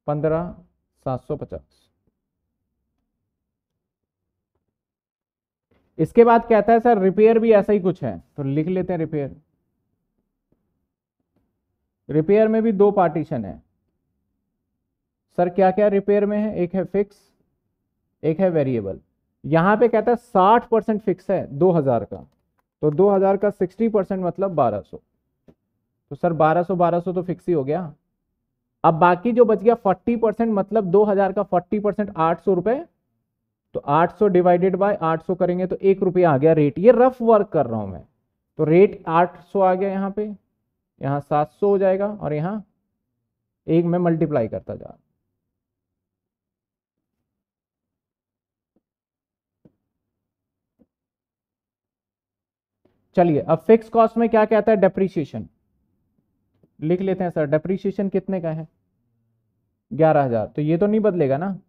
15,750। इसके बाद कहता है सर रिपेयर भी ऐसा ही कुछ है, तो लिख लेते हैं रिपेयर। रिपेयर में भी दो पार्टीशन है सर। क्या क्या रिपेयर में है? एक है फिक्स, एक है वेरिएबल। यहां पे कहता है 60% फिक्स है 2,000 का, तो 2,000 का 60% मतलब 1,200। तो सर 1,200 1,200 तो फिक्स ही हो गया। अब बाकी जो बच गया 40%, मतलब 2,000 का 40% 800 रुपए। तो 800 डिवाइडेड बाय 800 करेंगे तो 1 रुपया आ गया रेट। ये रफ वर्क कर रहा हूं मैं, तो रेट 800 आ गया यहाँ पे, यहाँ 700 हो जाएगा, और यहाँ एक में मल्टीप्लाई करता जा। चलिए अब फिक्स कॉस्ट में क्या कहता है? डेप्रीशिएशन। लिख लेते हैं सर, डेप्रीशिएशन कितने का है? 11,000। तो ये तो नहीं बदलेगा ना।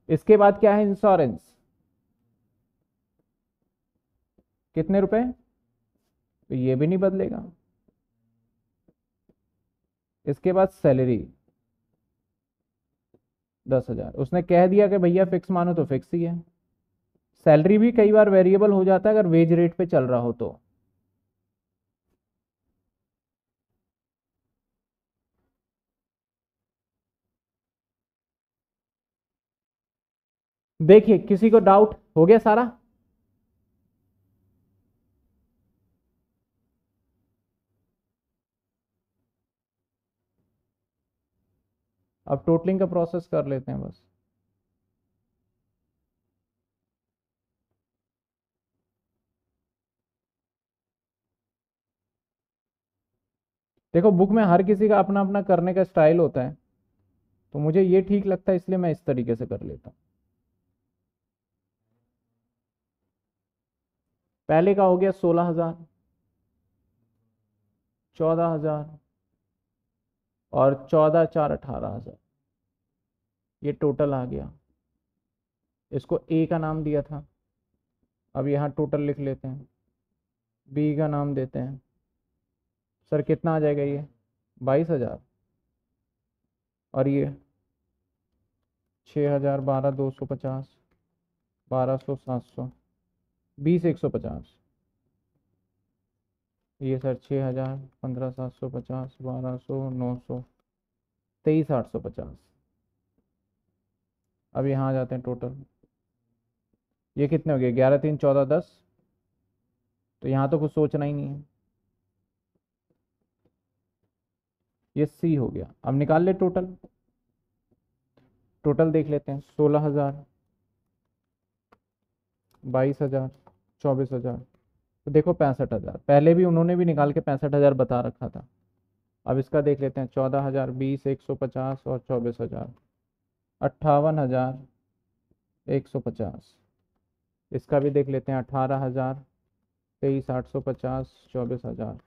इसके बाद क्या है? इंश्योरेंस, कितने रुपए? तो ये भी नहीं बदलेगा। इसके बाद सैलरी 10,000। उसने कह दिया कि भैया फिक्स मानो तो फिक्स ही है। सैलरी भी कई बार वेरिएबल हो जाता है अगर वेज रेट पे चल रहा हो तो। देखिए किसी को डाउट हो गया सारा? अब टोटलिंग का प्रोसेस कर लेते हैं बस। देखो बुक में हर किसी का अपना अपना करने का स्टाइल होता है, तो मुझे ये ठीक लगता है इसलिए मैं इस तरीके से कर लेता हूँ। पहले का हो गया 16,000, 14,000 और 14,418,000। ये टोटल आ गया। इसको ए का नाम दिया था, अब यहाँ टोटल लिख लेते हैं। बी का नाम देते हैं। सर कितना आ जाएगा ये? 22,000। और ये 6,000, 12,250, 1200, 700, 20,150। ये सर 6,000, 15,750, 1200, 900, 23,850। अब यहाँ आ जाते हैं टोटल। ये कितने हो गए? 11, 3, 14, 10। तो यहाँ तो कुछ सोचना ही नहीं है। ये सी हो गया। अब निकाल ले टोटल। टोटल देख लेते हैं। 16,000, 22,000, 24,000। तो देखो 65,000, पहले भी उन्होंने भी निकाल के 65,000 बता रखा था। अब इसका देख लेते हैं। 14,000, 20,150 और 24,000, 58,150। इसका भी देख लेते हैं। 18,000, 23,850, 24,000।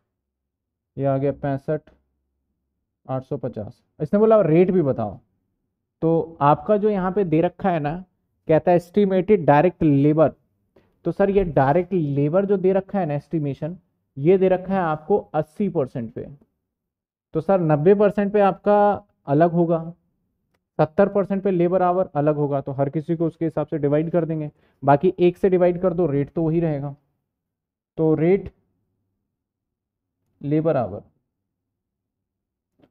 ये आ गया 65,850। इसने बोला रेट भी बताओ। तो आपका जो यहाँ पे दे रखा है ना, कहता है एस्टिमेटेड डायरेक्ट लेबर। तो सर ये डायरेक्ट लेबर जो दे रखा है ना एस्टिमेशन, ये दे रखा है आपको 80% पे। तो सर 90% पे आपका अलग होगा, 70% पे लेबर आवर अलग होगा। तो हर किसी को उसके हिसाब से डिवाइड कर देंगे। बाकी एक से डिवाइड कर दो, रेट तो वही रहेगा। तो रेट लेबर आवर।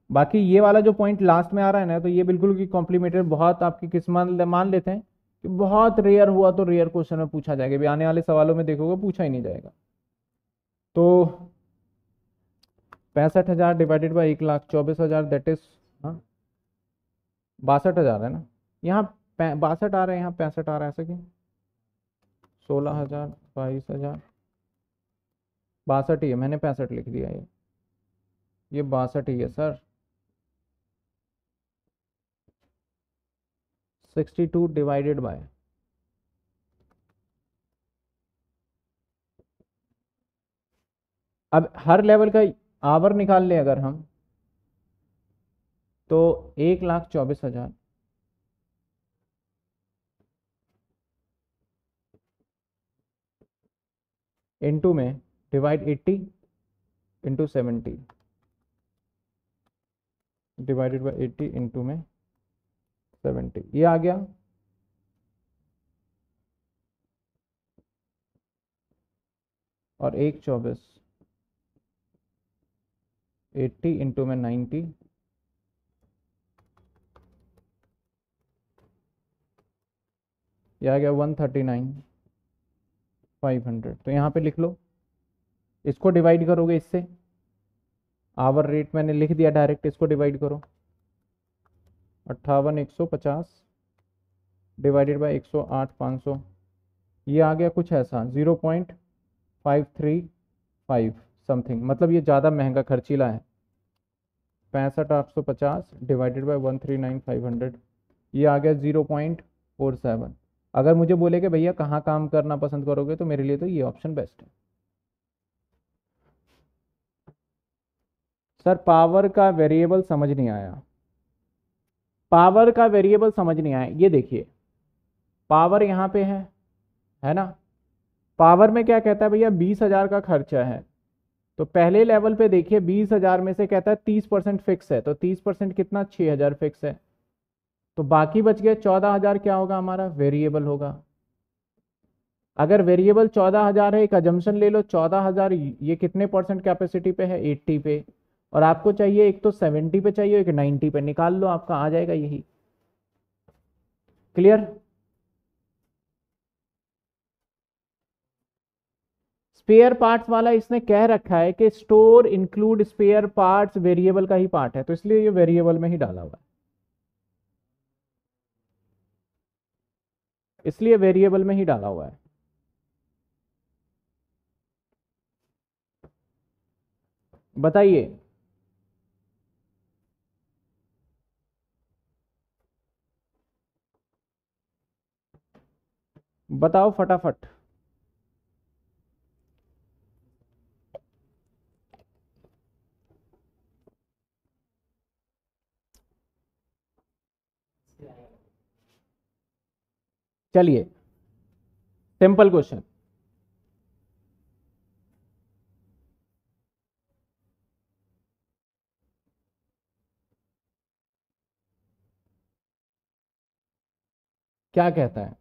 बाकी ये वाला जो पॉइंट लास्ट में आ रहा है ना, तो ये बिल्कुल की कॉम्प्लीमेंट्री बहुत आपकी किस्मत मान लेते हैं कि बहुत रेयर हुआ तो रेयर क्वेश्चन में पूछा जाएगा। भी आने वाले सवालों में देखोगे पूछा ही नहीं जाएगा। तो 65,000 डिवाइडेड बाई 1,24,000 दैट इज, हाँ 62,000 है ना। यहाँ 62 आ रहा है, यहाँ 65 आ रहा है, ऐसा क्यों? 16,000, 22,000, 62 ही है। मैंने 65 लिख दिया। ये 62 ही है सर। 62 डिवाइडेड बाय, अब हर लेवल का आवर निकाल लें अगर हम, तो 1,24,000 इंटू में divide 80 into 70 divided by 80 into में 70, ये आ गया। और 1,24, 80 इंटू में 90, ये आ गया 139,500। तो यहाँ पे लिख लो। इसको डिवाइड करोगे इससे, आवर रेट मैंने लिख दिया डायरेक्ट, इसको डिवाइड करो। 58,150 डिवाइडेड बाई 108,500। ये आ गया कुछ ऐसा 0.535 समथिंग। मतलब ये ज़्यादा महंगा खर्चीला है। 65,850 डिवाइडेड बाई 139,500, ये आ गया 0.47। अगर मुझे बोले कि भैया कहाँ काम करना पसंद करोगे, तो मेरे लिए तो ये ऑप्शन बेस्ट है। सर पावर का वेरिएबल समझ नहीं आया, पावर का वेरिएबल समझ नहीं आया। ये देखिए पावर यहाँ पे है ना। पावर में क्या कहता है भैया, 20,000 का खर्चा है, तो पहले लेवल पे देखिए 20,000 में से कहता है 30% फिक्स है, तो 30% कितना, 6,000 फिक्स है, तो बाकी बच गए 14,000 क्या होगा हमारा, वेरिएबल होगा। अगर वेरिएबल 14,000 है, एक अजम्पशन ले लो 14,000 ये कितने परसेंट कैपेसिटी पे है, 80 पे, और आपको चाहिए एक तो 70 पे चाहिए, एक 90 पे, निकाल लो आपका आ जाएगा यही। क्लियर। स्पेयर पार्ट्स वाला इसने कह रखा है कि store include spare parts, variable का ही पार्ट है, तो इसलिए ये वेरिएबल में ही डाला हुआ है, इसलिए वेरिएबल में ही डाला हुआ है। बताइए। बताओ फटाफट। चलिए सिंपल क्वेश्चन, क्या कहता है,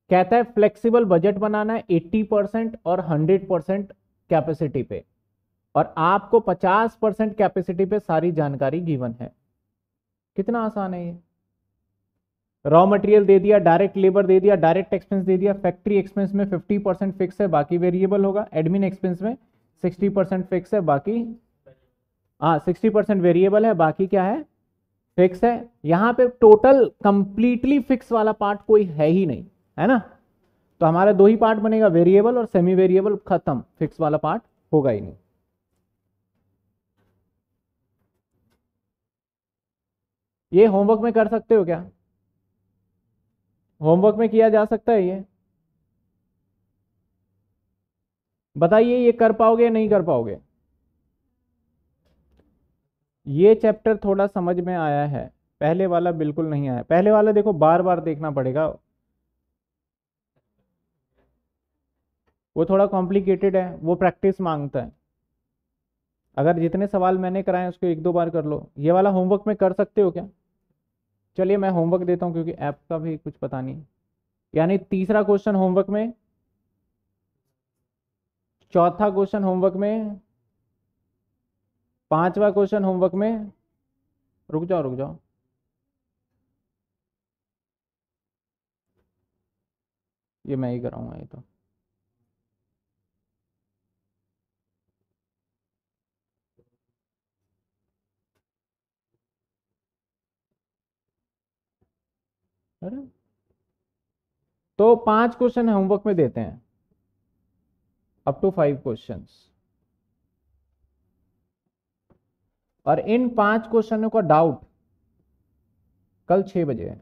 कहता है फ्लेक्सिबल बजट बनाना है 80% और 100% कैपेसिटी पे, और आपको 50% कैपेसिटी पे सारी जानकारी गिवन है। कितना आसान है ये। रॉ मटेरियल दे दिया, डायरेक्ट लेबर दे दिया, डायरेक्ट एक्सपेंस दे दिया, फैक्ट्री एक्सपेंस में 50% फिक्स है बाकी वेरिएबल होगा, एडमिन एक्सपेंस में 60% फिक्स है बाकी, हाँ 60% वेरिएबल है बाकी क्या है, फिक्स है। यहां पे टोटल कंप्लीटली फिक्स वाला पार्ट कोई है ही नहीं, है ना, तो हमारा दो ही पार्ट बनेगा, वेरिएबल और सेमी वेरिएबल, खत्म, फिक्स वाला पार्ट होगा ही नहीं। ये होमवर्क में कर सकते हो क्या, होमवर्क में किया जा सकता है ये, बताइए ये कर पाओगे या नहीं कर पाओगे। ये चैप्टर थोड़ा समझ में आया है, पहले वाला बिल्कुल नहीं आया, पहले वाला देखो बार बार देखना पड़ेगा, वो थोड़ा कॉम्प्लिकेटेड है, वो प्रैक्टिस मांगता है। अगर जितने सवाल मैंने कराए उसको एक दो बार कर लो। ये वाला होमवर्क में कर सकते हो क्या। चलिए मैं होमवर्क देता हूँ क्योंकि ऐप का भी कुछ पता नहीं, यानी तीसरा क्वेश्चन होमवर्क में, चौथा क्वेश्चन होमवर्क में, पांचवा क्वेश्चन होमवर्क में, रुक जाओ रुक जाओ, ये मैं ही कराऊंगा ये तो। अरे तो 5 क्वेश्चन होमवर्क में देते हैं, अप टू 5 क्वेश्चंस, और इन 5 क्वेश्चनों का डाउट कल 6 बजे है।